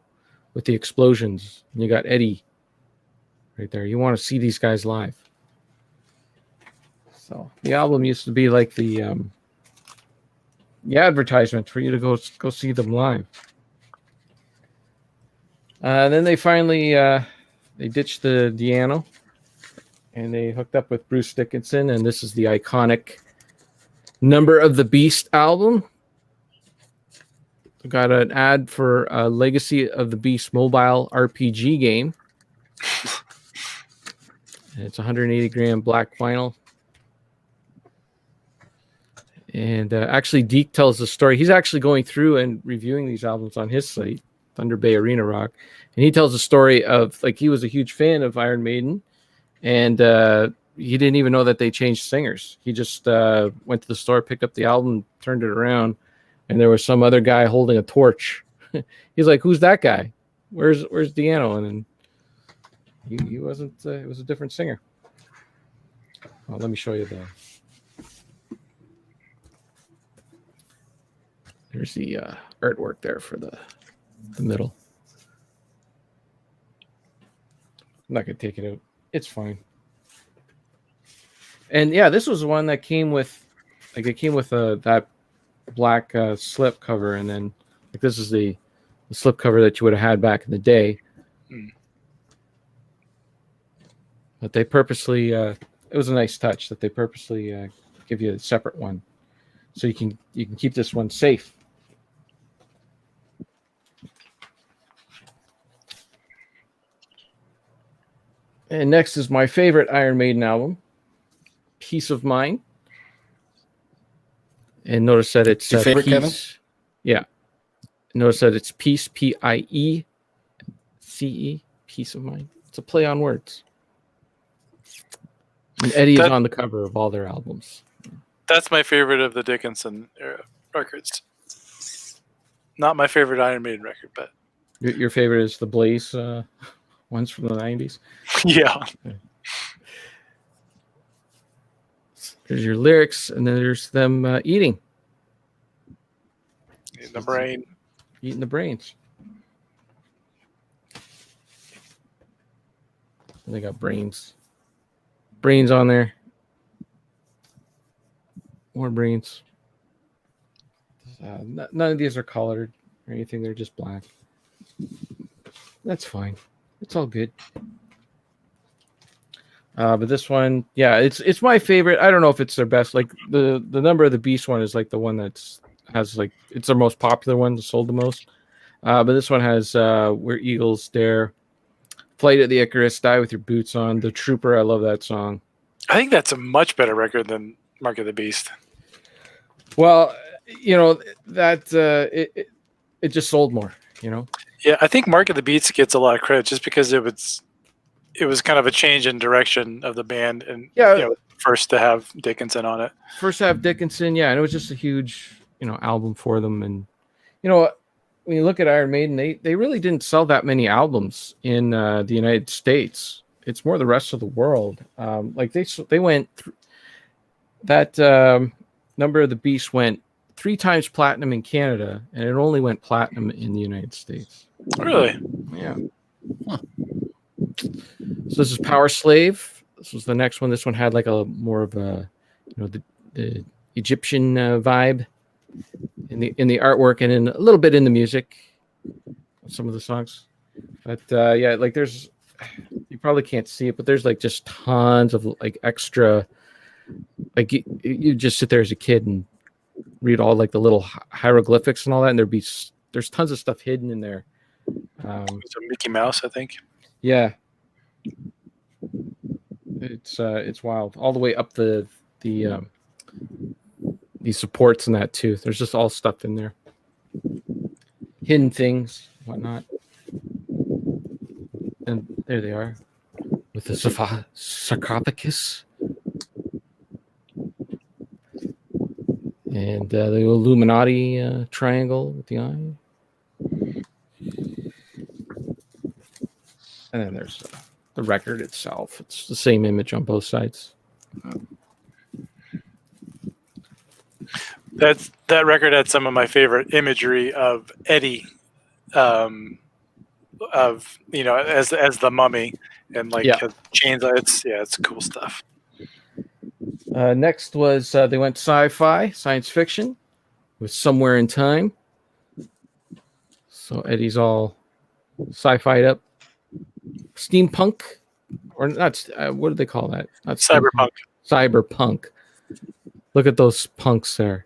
with the explosions. And you got Eddie right there. You want to see these guys live. So the album used to be like the advertisement for you to go see them live. Then they finally they ditched the Diano and they hooked up with Bruce Dickinson, and this is the iconic Number of the Beast album. got an ad for Legacy of the Beast mobile RPG game. And it's 180 gram black vinyl. And actually, Deke tells the story. He's actually going through and reviewing these albums on his site, Thunder Bay Arena Rock. And he tells the story of, like, he was a huge fan of Iron Maiden. And he didn't even know that they changed singers. He just went to the store, picked up the album, turned it around, and there was some other guy holding a torch. He's like, "Who's that guy? Where's Deano?" And then he wasn't. It was a different singer. Well, let me show you the. There's the artwork there for the middle. I'm not gonna take it out. It's fine. And yeah, this was one that came with, like, it came with that black slip cover, and then like this is the slip cover that you would have had back in the day. But they purposely, it was a nice touch that they purposely give you a separate one, so you can keep this one safe. And next is my favorite Iron Maiden album, Peace of Mind. And notice that it's your favorite, peace. Kevin? Yeah. Notice that it's Peace, Piece, Peace of Mind. It's a play on words. And Eddie is on the cover of all their albums. That's my favorite of the Dickinson era records. Not my favorite Iron Maiden record, but Your favorite is the Blaze ones from the 90s? yeah. There's your lyrics, and then there's them eating. In the brain. Eating the brains. They got brains. Brains on there. More brains. None of these are colored or anything. They're just black. That's fine. It's all good. But this one, yeah, it's my favorite. I don't know if it's their best. Like the Number of the Beast one is like the one it's their most popular one, that sold the most. But this one has Where Eagles Dare, Flight of the Icarus, Die with Your Boots On, The Trooper. I love that song. I think that's a much better record than Mark of the Beast. Well, you know that it just sold more. You know. Yeah, I think Mark of the Beast gets a lot of credit just because it was kind of a change in direction of the band, and first to have Dickinson on it. First to have Dickinson, yeah, and it was just a huge album for them. And when you look at Iron Maiden, they really didn't sell that many albums in the United States. It's more the rest of the world. Like they went through that Number of the Beast went 3 times platinum in Canada, and it only went platinum in the United States. Really? Yeah. Huh. So this is Power Slave. This was the next one. This one had like a more of a, the Egyptian vibe in the artwork and in a little bit in the music. Some of the songs, but yeah, like there's, you probably can't see it, but there's like just tons of like extra, like you just sit there as a kid and read all like the little hieroglyphics and all that, and there's tons of stuff hidden in there. It's a Mickey Mouse, I think. Yeah, it's wild all the way up the supports and that too. There's just all stuff in there, hidden things, whatnot. And there they are with the sarcophagus and the Illuminati triangle with the eye. And then there's the record itself. It's the same image on both sides. That record had some of my favorite imagery of Eddie, as the mummy and like chains. It's cool stuff. Next was they went sci-fi, science fiction with Somewhere in Time. So Eddie's all sci-fi'd up. Steampunk, or not? What do they call that? Not cyberpunk. Cyberpunk. Look at those punks there,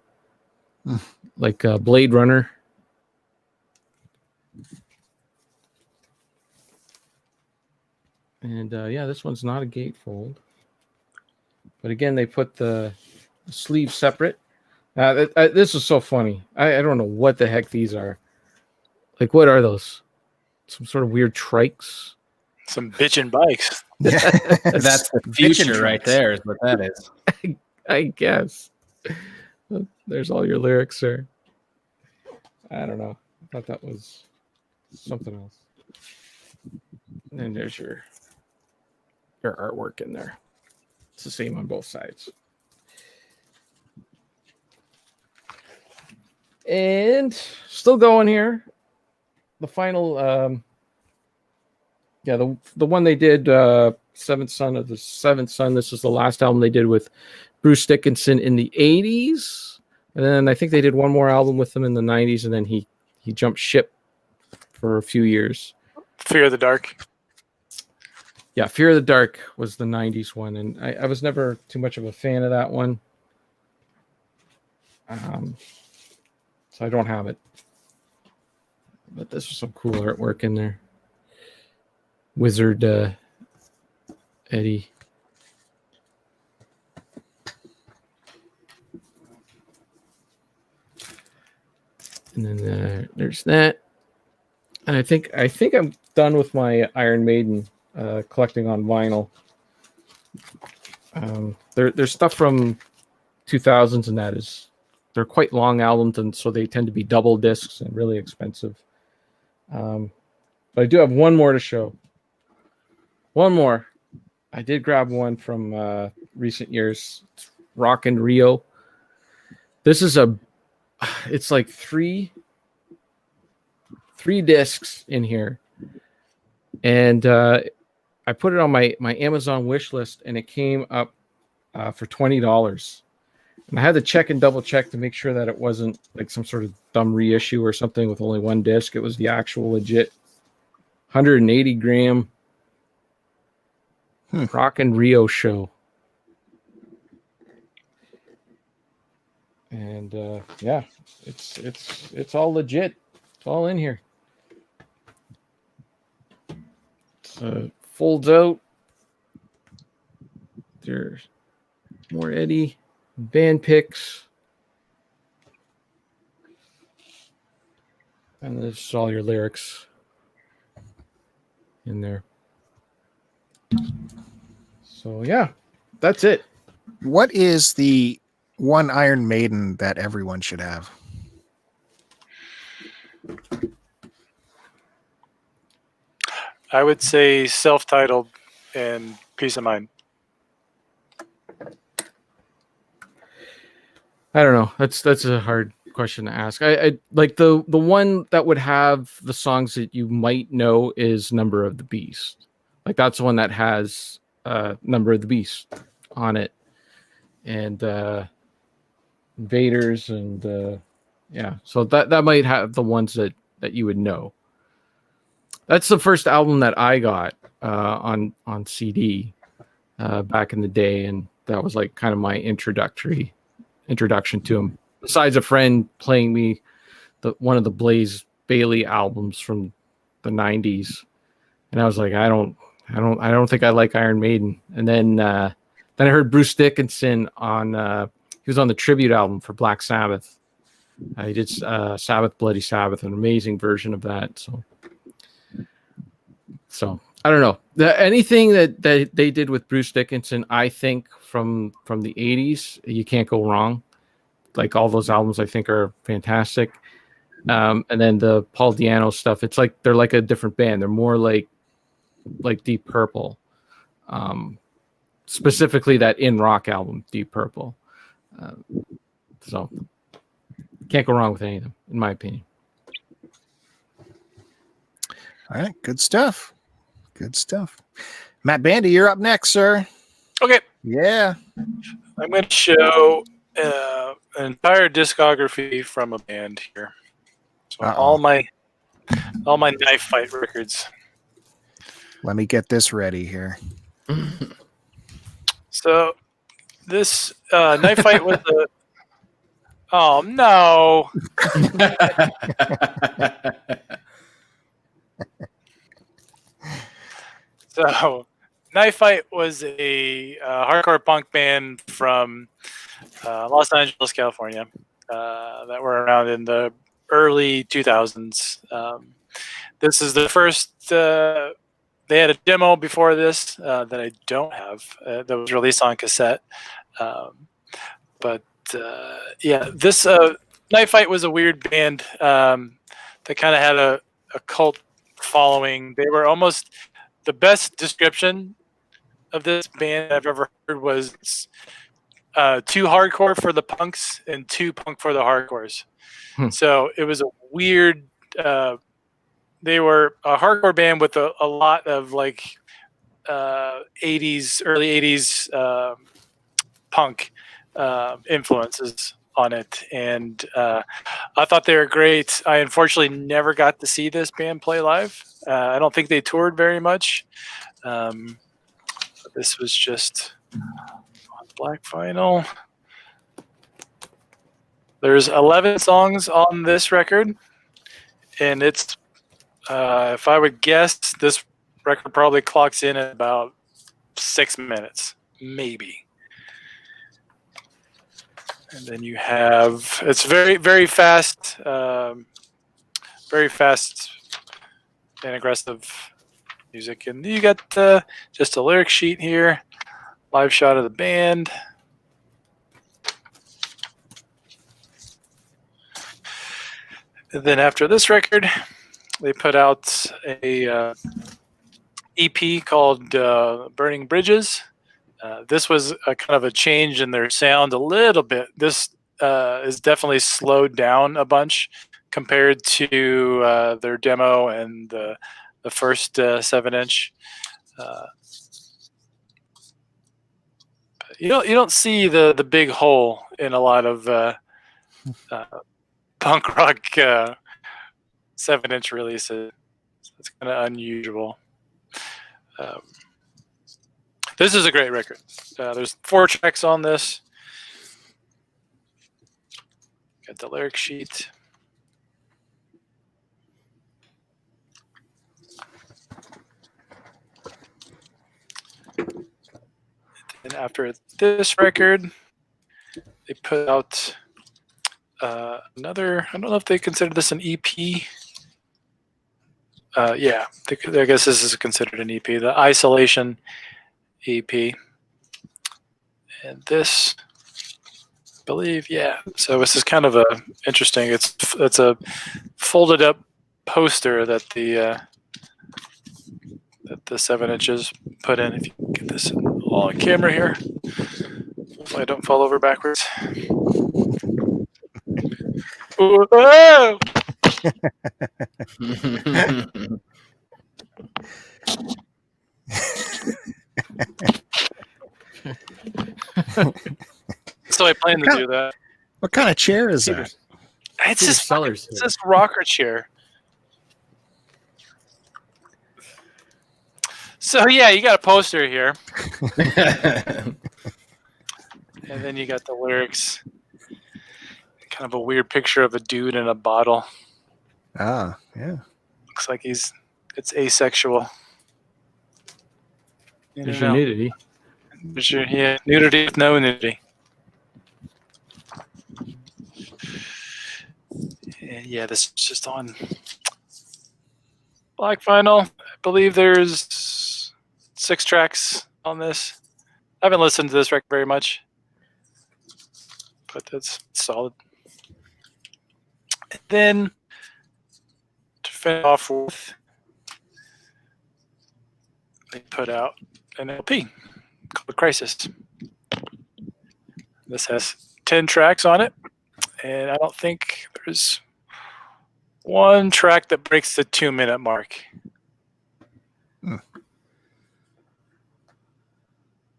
like Blade Runner. And yeah, this one's not a gatefold. But again, they put the sleeve separate. This is so funny. I don't know what the heck these are. Like, what are those? Some sort of weird trikes? Some bitchin' bikes. That's the future right there, is what that is. I guess. There's all your lyrics, sir. I don't know. I thought that was something else. And then there's your artwork in there. It's the same on both sides. And still going here. The final, the one they did, Seventh Son of the Seventh Son. This is the last album they did with Bruce Dickinson in the 80s. And then I think they did one more album with him in the 90s. And then he jumped ship for a few years. Fear of the Dark. Yeah, Fear of the Dark was the 90s one. And I was never too much of a fan of that one. So I don't have it. But this was some cool artwork in there. Wizard Eddie. And then there's that. And I think I'm done with my Iron Maiden collecting on vinyl. There's stuff from 2000s, and they're quite long albums, and so they tend to be double discs and really expensive. But I do have one more to show. One more. I did grab one from recent years. It's Rock in Rio. This is it's like three discs in here. And I put it on my Amazon wish list, and it came up for $20. And I had to check and double check to make sure that it wasn't like some sort of dumb reissue or something with only one disc. It was the actual legit 180 gram Rock in Rio show. And yeah, it's all legit. It's all in here. It folds out. There's more Eddie band pics. And there's all your lyrics in there. So yeah, that's it. What is the one Iron Maiden that everyone should have? I would say Self-Titled and Peace of Mind. I don't know. That's a hard question to ask. I like the one that would have the songs that you might know is Number of the Beast. Like that's the one that has Number of the Beast on it, and Invaders, and yeah. So that might have the ones that you would know. That's the first album that I got on CD back in the day, and that was like kind of my introduction to him. Besides a friend playing me one of the Blaze Bayley albums from the 90s, and I was like, I don't think I like Iron Maiden. And then I heard Bruce Dickinson on he was on the tribute album for Black Sabbath. He did Sabbath, Bloody Sabbath, an amazing version of that. So I don't know. Anything that they did with Bruce Dickinson, I think from the 80s, you can't go wrong. Like all those albums, I think are fantastic. And then the Paul Di'Anno stuff, it's like they're like a different band. They're more like Deep Purple, specifically that In Rock album, Deep Purple. So can't go wrong with any of them, in my opinion. All right, good stuff. Good stuff. Matt Bandy, you're up next, sir. Okay. Yeah. I'm going to show an entire discography from a band here. So all my knife fight records. Let me get this ready here. So this knife fight was a... Oh, no. So Knife Fight was a hardcore punk band from Los Angeles, California, that were around in the early 2000s. This is the first. They had a demo before this that I don't have that was released on cassette. This Knife Fight was a weird band that kind of had a cult following. They were almost the best description of this band I've ever heard was too hardcore for the punks and too punk for the hardcores. So it was a weird. They were a hardcore band with a lot of like 80s, early 80s punk influences on it. And I thought they were great. I unfortunately never got to see this band play live. I don't think they toured very much. This was just on black vinyl. There's 11 songs on this record, and it's if I would guess, this record probably clocks in at about 6 minutes, maybe. And then you have, it's very, very fast and aggressive music. And you got just a lyric sheet here, live shot of the band. And then after this record, they put out a EP called Burning Bridges. This was a kind of a change in their sound a little bit. This is definitely slowed down a bunch compared to their demo and the first 7-inch. You don't see the big hole in a lot of punk rock 7-inch releases. It's kind of unusual. This is a great record. There's 4 tracks on this. Got the lyric sheet. And after this record, they put out another. I don't know if they consider this an EP. Yeah, I guess this is considered an EP. The Isolation EP, and this, I believe, yeah. So this is kind of a interesting. It's a folded up poster that the 7-inches put in. If you can get this all on camera here, so I don't fall over backwards. Ooh, oh! So I plan to do that. What kind of chair is that? It's this rocker chair. So yeah, you got a poster here, and then you got the lyrics. Kind of a weird picture of a dude in a bottle. Ah, yeah. Looks like it's asexual. There's your nudity. Nudity with no nudity. And yeah, this is just on black vinyl. I believe there's 6 tracks on this. I haven't listened to this record very much, but that's solid. And then to finish off with, they put out an LP called Crisis. This has 10 tracks on it, and I don't think there's one track that breaks the 2-minute mark.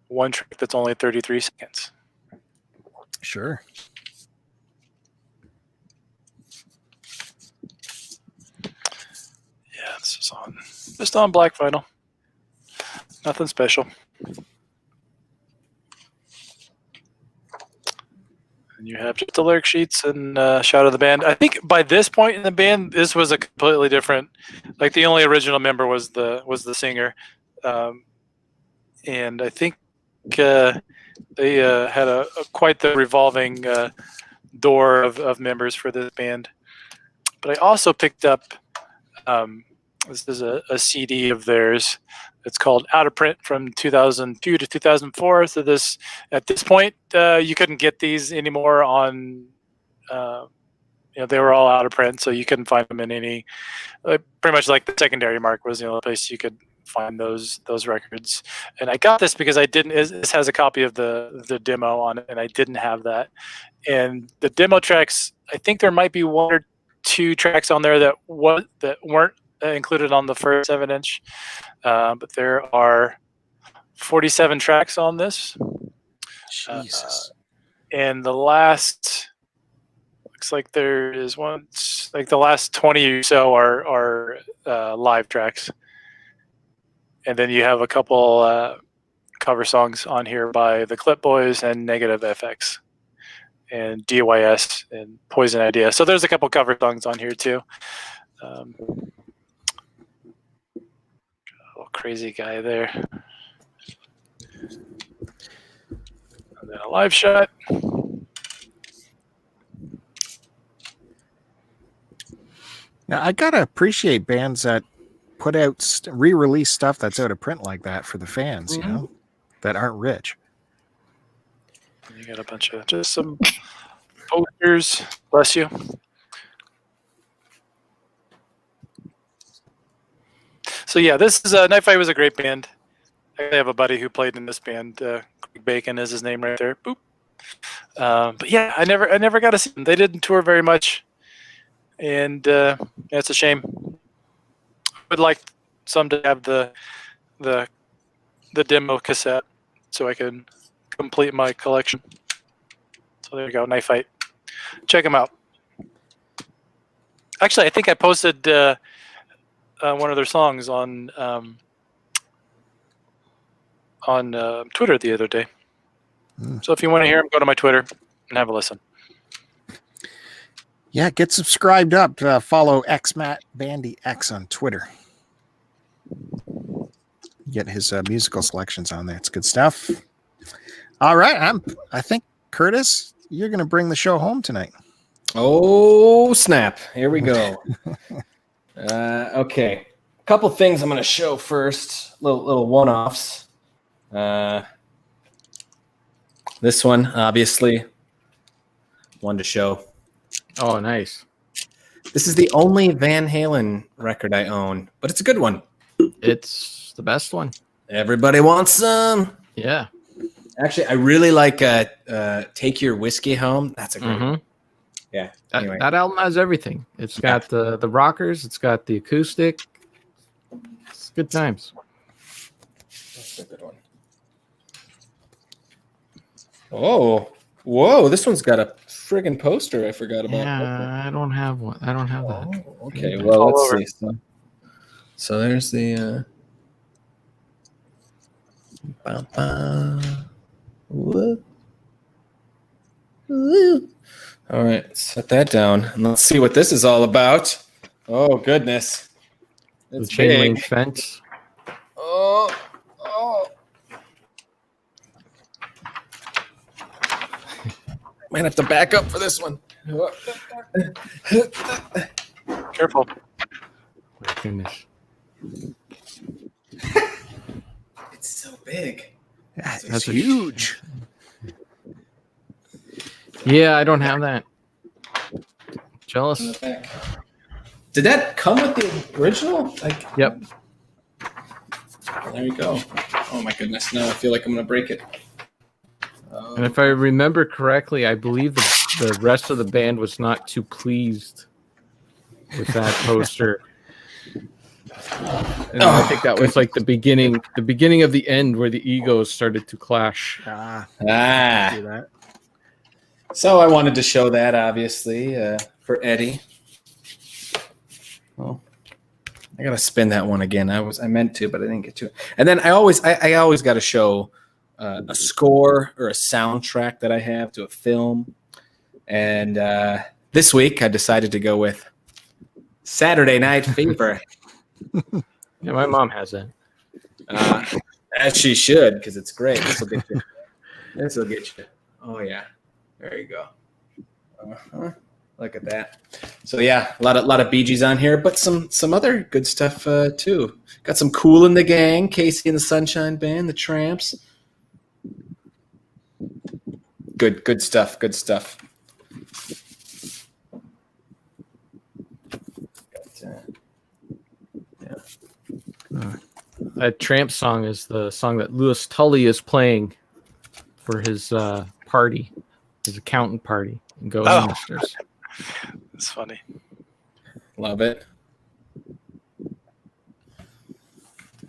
One track that's only 33 seconds. Sure. Yeah, this is just on black vinyl. Nothing special. And you have just the lyric sheets and shout of the band. I think by this point in the band, this was a completely different. Like the only original member was the singer. and I think they had a quite the revolving door of members for this band. But I also picked up this is a CD of theirs. It's called Out of Print from 2002 to 2004. So this at this point you couldn't get these anymore on. They were all out of print, so you couldn't find them in any. Pretty much like the secondary market was the only place you could find those records. And I got this because I didn't. This has a copy of the demo on it, and I didn't have that. And the demo tracks, I think there might be one or two tracks on there that weren't included on the first 7-inch, but there are 47 tracks on this. Jesus. And the last. Looks like there is one, like the last 20 or so are live tracks. And then you have a couple cover songs on here by the Clip Boys and Negative FX and DYS and Poison Idea. So there's a couple cover songs on here too. Little crazy guy there. And then a live shot. Now, I gotta appreciate bands that put out re-release stuff that's out of print like that for the fans, Mm-hmm. you know, that aren't rich. You got a bunch of just some posters. Bless you. So yeah, this is Night Fight was a great band. I have a buddy who played in this band. Greg Bacon is his name right there. Boop. But yeah, I never got to see them. They didn't tour very much. And it's a shame. I would like some to have the demo cassette so I can complete my collection. So there you go, Knife Fight. Check them out. Actually, I think I posted one of their songs on Twitter the other day. So if you want to hear them, go to my Twitter and have a listen. Yeah, get subscribed up. Follow Matt Bandy X on Twitter. Get his musical selections on there. It's good stuff. All right, I think Curtis, you're going to bring the show home tonight. Oh, snap. Here we go. Okay. A couple things I'm going to show first. Little one-offs. This one, obviously, one to show. Oh, nice. This is the only Van Halen record I own, but it's a good one. It's the best one. Everybody wants some. Yeah. Actually, I really like Take Your Whiskey Home. That's a great one. Yeah. Anyway. That album has everything. It's got the rockers. It's got the acoustic. It's good times. That's a good one. Oh, whoa! This one's got a friggin' poster. I forgot about. Yeah, I don't have one. I don't have that. Oh, okay, well, let's see. So there's the. Whoop. All right, set that down, and let's see what this is all about. Oh goodness! The chain link fence. Oh. Might have to back up for this one. Careful. My goodness. It's so big. That's huge. Yeah, I don't have that. Jealous. Did that come with the original? Yep. There you go. Oh my goodness! Now I feel like I'm gonna break it. And if I remember correctly, I believe the rest of the band was not too pleased with that poster. And I think that was like the beginning of the end where the egos started to clash. Do that. So I wanted to show that, obviously, for Eddie. Well, I gotta spin that one again. I meant to, but I didn't get to it. And then I always got to show a score or a soundtrack that I have to a film. And this week I decided to go with Saturday Night Fever. Yeah, my mom has that. As she should, because it's great. This will get you. This will get you. Oh yeah, there you go. Look at that. So yeah, a lot of Bee Gees on here, but some other good stuff too. Got some Kool in the Gang, Casey and the Sunshine Band, the Tramps. Good stuff. Good stuff. That Tramp song is the song that Louis Tully is playing for his party, his accountant party in Go Ministers. It's funny. Love it.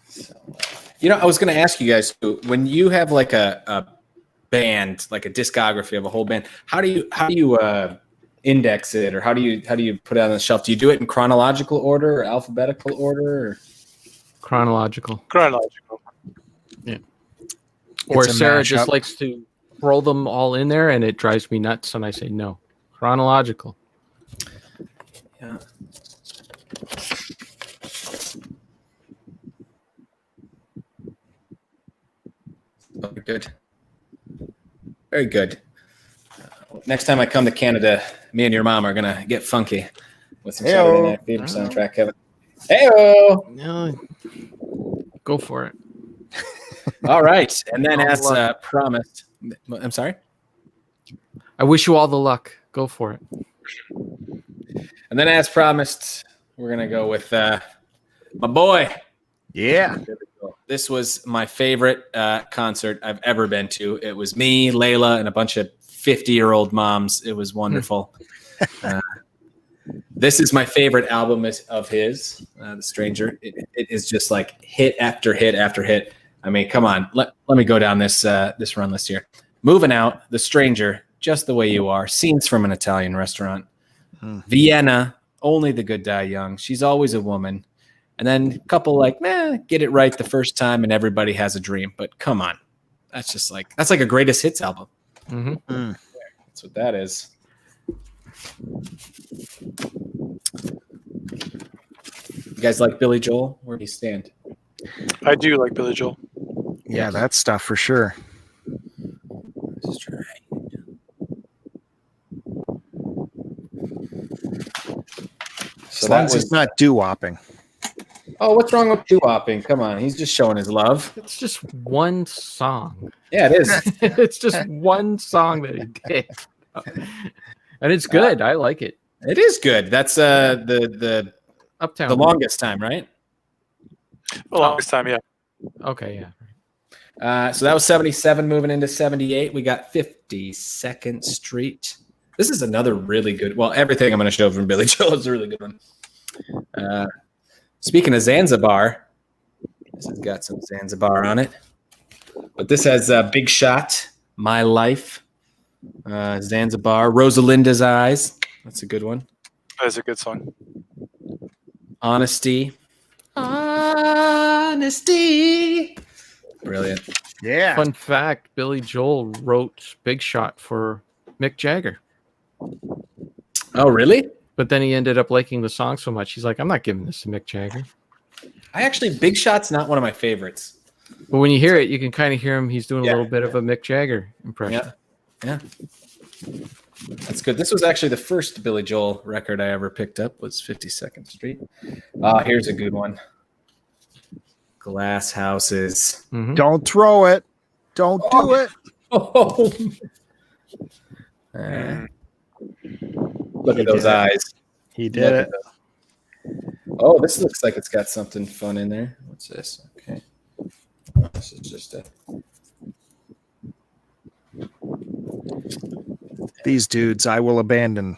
So, I was going to ask you guys, when you have like a band, like a discography of a whole band, how do you index it, or how do you put it on the shelf? Do you do it in chronological order or alphabetical order? Or? Chronological. Yeah. Or Sarah just likes to roll them all in there, and it drives me nuts, and I say no. Chronological. Yeah. Very good. Very good. Next time I come to Canada, me and your mom are gonna get funky with some Saturday Night Fever soundtrack, Kevin. Hey-o! No, go for it. All right, and then as promised, I'm sorry. I wish you all the luck. Go for it. And then, as promised, we're gonna go with my boy. Yeah. This was my favorite concert I've ever been to. It was me, Layla, and a bunch of 50-year-old moms. It was wonderful. This is my favorite album of his, The Stranger. It is just like hit after hit after hit. I mean, come on. Let me go down this run list here. Moving Out, The Stranger, Just the Way You Are, Scenes from an Italian Restaurant, Vienna, Only the Good Die Young, She's Always a Woman, and then a couple like, Get It Right the First Time, and Everybody Has a Dream. But come on. That's like a greatest hits album. Mm-hmm. That's what that is. You guys like Billy Joel? Where do you stand? I do like Billy Joel. Yeah, that stuff for sure. Let's try. As long as he's not doo-wopping. Oh, what's wrong with doo-wopping? Come on, he's just showing his love. It's just one song. Yeah, it is. It's just one song that he did. And it's good. I like it. It is good. That's the Uptown. The Longest Time, right? The longest time, yeah. Okay, yeah. So that was 77. Moving into 78, we got 52nd Street. This is another really good. Well, everything I'm going to show from Billy Joel is a really good one. Speaking of Zanzibar, this has got some Zanzibar on it. But this has Big Shot, My Life, Zanzibar, Rosalinda's Eyes. That's a good one. That's a good song. Honesty. Brilliant. Yeah. Fun fact, Billy Joel wrote Big Shot for Mick Jagger. Oh, really? But then he ended up liking the song so much, he's like, I'm not giving this to Mick Jagger. Big Shot's not one of my favorites. But when you hear it, you can kind of hear him. He's doing a little bit of a Mick Jagger impression. Yeah. That's good. This was actually the first Billy Joel record I ever picked up, was 52nd Street. Here's a good one. Glass Houses. Mm-hmm. Don't throw it. Don't do it. Oh. Look at those eyes. He did it. Oh, this looks like it's got something fun in there. What's this? Okay. This is just a... These dudes I will abandon.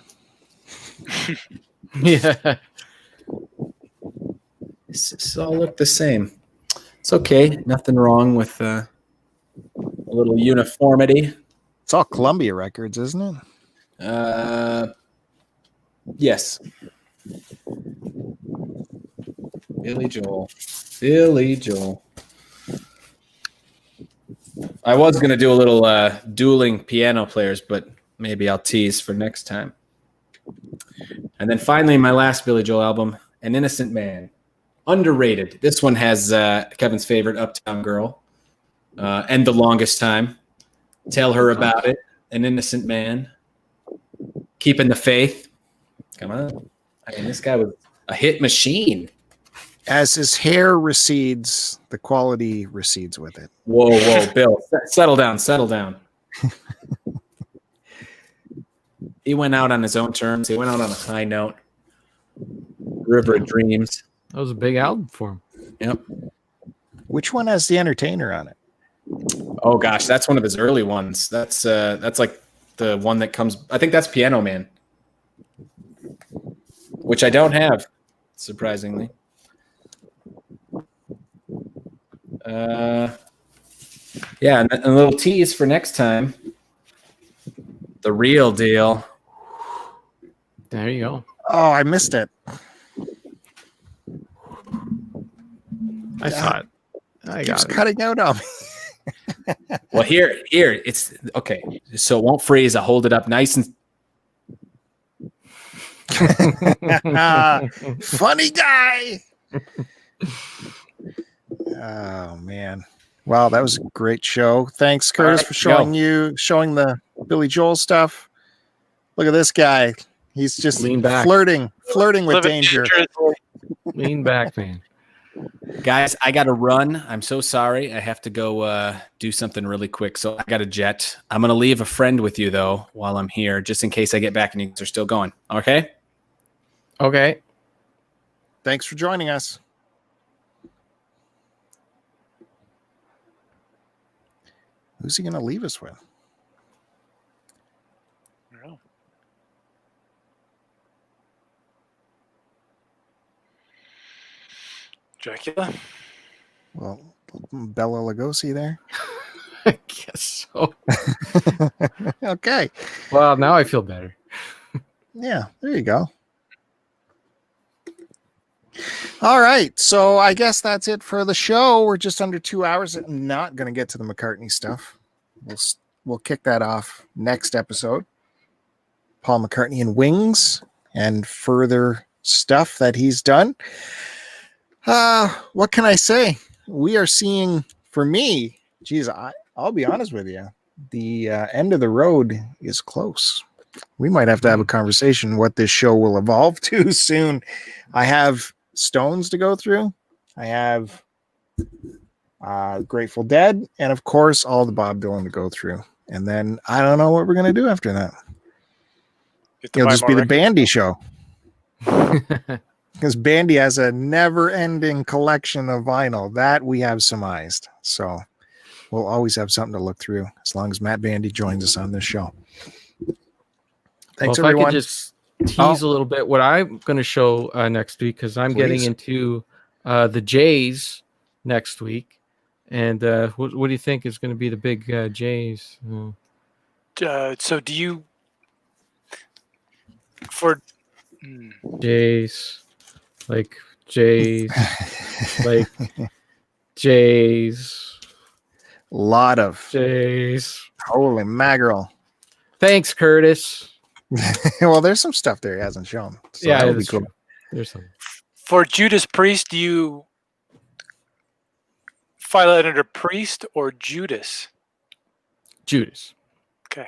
Yeah. This all look the same. It's okay. Nothing wrong with a little uniformity. It's all Columbia Records, isn't it? Yes. Billy Joel. I was going to do a little dueling piano players, but maybe I'll tease for next time. And then finally, my last Billy Joel album, An Innocent Man. Underrated. This one has Kevin's favorite, Uptown Girl. and the longest time. Tell her about it. An innocent man. Keeping the faith. Come on. I mean, this guy was a hit machine. As his hair recedes, the quality recedes with it. Whoa, Bill. Settle down. He went out on his own terms. He went out on a high note. River of Dreams. That was a big album for him. Yep. Which one has the Entertainer on it? Oh gosh, that's one of his early ones. That's like the one that comes. I think that's Piano Man, which I don't have, surprisingly. Yeah, and a little tease for next time. The real deal. There you go. Oh, I missed it. I saw it. I Keeps got it. cutting out on me. Well, here, it's okay. So it won't freeze. I'll hold it up nice and. Funny guy. Oh man. Wow, that was a great show. Thanks, Curtis, for showing the Billy Joel stuff. Look at this guy. He's just Lean back. flirting with danger. Lean back, man. Guys, I got to run. I'm so sorry. I have to go do something really quick. So I got a jet. I'm going to leave a friend with you, though, while I'm here, just in case I get back and you guys are still going. Okay? Okay. Thanks for joining us. Who's he going to leave us with? Dracula? Well, Bela Lugosi there. I guess so. Okay. Well, now I feel better. Yeah, there you go. All right. So I guess that's it for the show. We're just under 2 hours. I'm not going to get to the McCartney stuff. We'll kick that off next episode. Paul McCartney and Wings and further stuff that he's done. What can I say? We are seeing, for me, geez, I'll be honest with you, the end of the road is close. We might have to have a conversation what this show will evolve to soon. I have Stones to go through. I have Grateful Dead, and of course, all the Bob Dylan to go through. And then I don't know what we're going to do after that. It'll just be the Bandy show. Because Bandy has a never-ending collection of vinyl that we have surmised. So we'll always have something to look through as long as Matt Bandy joins us on this show. Thanks, well, if everyone. I could just tease a little bit what I'm going to show next week, because I'm getting into the Jays next week. And what do you think is going to be the big Jays? So do you... For... Jays... Like Jays, like Jays. Lot of Jays. Holy mackerel. Thanks, Curtis. Well, there's some stuff there he hasn't shown. So yeah, that would be cool. There's some. For Judas Priest, do you file it under Priest or Judas? Judas. Okay.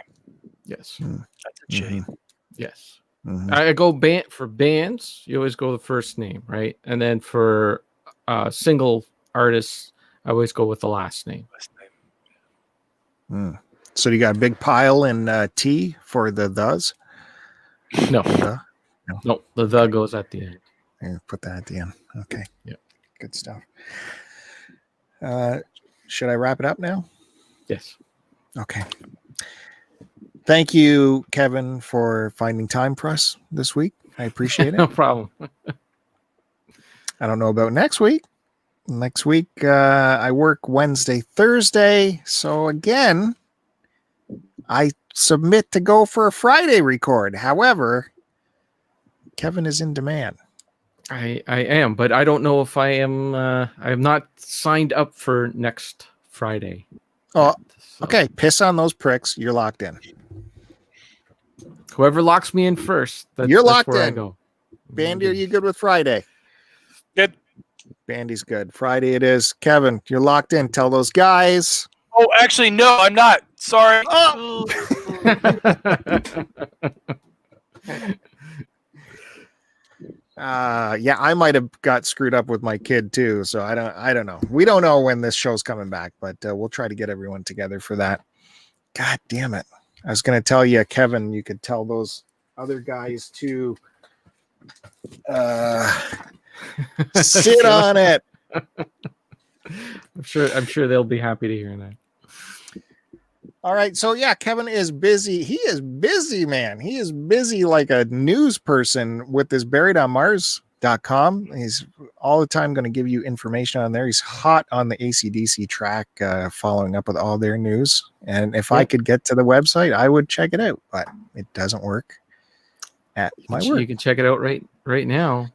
Yes. That's a J. Mm-hmm. Yes. Mm-hmm. I go for bands. You always go the first name, right? And then for single artists, I always go with the last name. So you got a big pile in T for the thes? No, No. the goes at the end. Here, put that at the end. Okay. Yeah. Good stuff. Should I wrap it up now? Yes. Okay. Thank you, Kevin, for finding time for us this week. I appreciate it. No problem. I don't know about next week. Next week, I work Wednesday, Thursday. So again, I submit to go for a Friday record. However, Kevin is in demand. I am, but I don't know if I am. I'm not signed up for next Friday. Oh, So okay. Piss on those pricks. You're locked in. whoever locks me in first, that's locked where I in. go. Bandy, are you good with Friday? Good. Bandy's good. Friday it is. Kevin, you're locked in. Tell those guys. Oh, actually, no, I'm not. Sorry. Oh! Yeah, I might have got screwed up with my kid too, so I don't know. We don't know when this show's coming back, but we'll try to get everyone together for that. God damn it. I was going to tell you, Kevin, you could tell those other guys to sit on it. I'm sure they'll be happy to hear that. All right. So yeah, Kevin is busy. He is busy, man. He is busy like a news person with this buriedonmars.com. He's all the time going to give you information on there. He's hot on the AC/DC track, following up with all their news. And if I could get to the website, I would check it out, but it doesn't work at my work. You can check it out right now.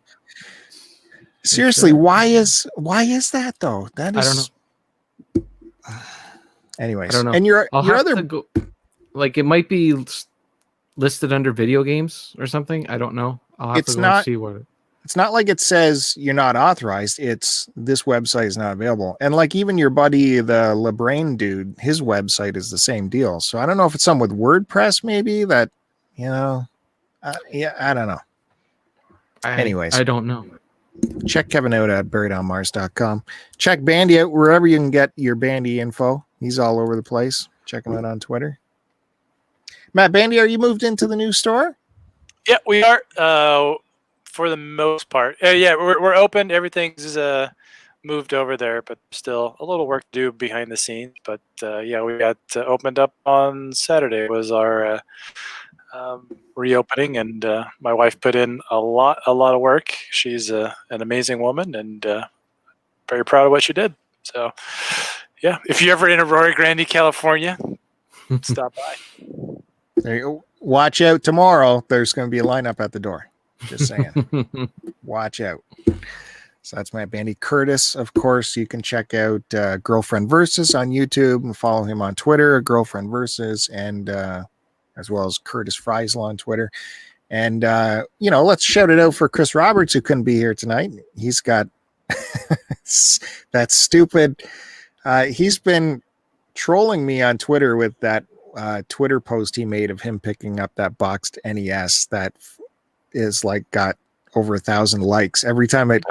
Seriously, why is that though? That is, I don't know. Anyways, I don't know. And your other go, like it might be listed under video games or something. I don't know. I'll have to go and see what. It's not like it says you're not authorized. It's this website is not available. And like even your buddy, the LeBrain dude, his website is the same deal. So I don't know if it's something with WordPress, maybe that, yeah, I don't know. Anyways, I don't know. Check Kevin out at buriedonmars.com. Check Bandy out wherever you can get your Bandy info. He's all over the place. Check him out on Twitter. Matt Bandy, are you moved into the new store? Yeah, we are. For the most part. Yeah, we're open. Everything's moved over there, but still a little work to do behind the scenes. But yeah, we got opened up on Saturday was our reopening, and my wife put in a lot of work. She's an amazing woman, and very proud of what she did. So yeah, if you're ever in Aurora Grande, California, stop by. There you go. Watch out tomorrow. There's going to be a lineup at the door. Just saying. Watch out. So that's Matt Bandy. Curtiss, of course, you can check out Girlfriend Versus on YouTube and follow him on Twitter, Girlfriend Versus, and as well as Curtiss Frisle on Twitter. And, let's shout it out for Chris Roberts, who couldn't be here tonight. He's got that stupid... he's been trolling me on Twitter with that Twitter post he made of him picking up that boxed NES that is like got over 1,000 likes. Every time it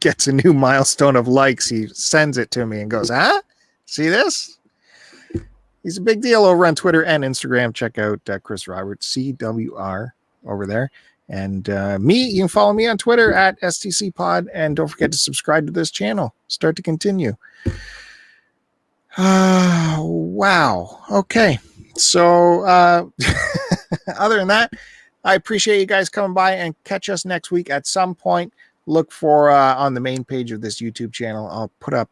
gets a new milestone of likes, he sends it to me and goes, see this? He's a big deal over on Twitter and Instagram. Check out Chris Roberts, CWR over there. And me, you can follow me on Twitter at STCPod. And don't forget to subscribe to this channel. Start to continue. Wow. Okay. So other than that, I appreciate you guys coming by, and catch us next week at some point. Look for on the main page of this YouTube channel. I'll put up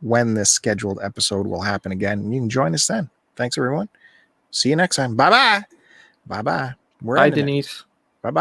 when this scheduled episode will happen again, and you can join us then. Thanks, everyone. See you next time. Bye-bye. Bye-bye. Bye, Denise.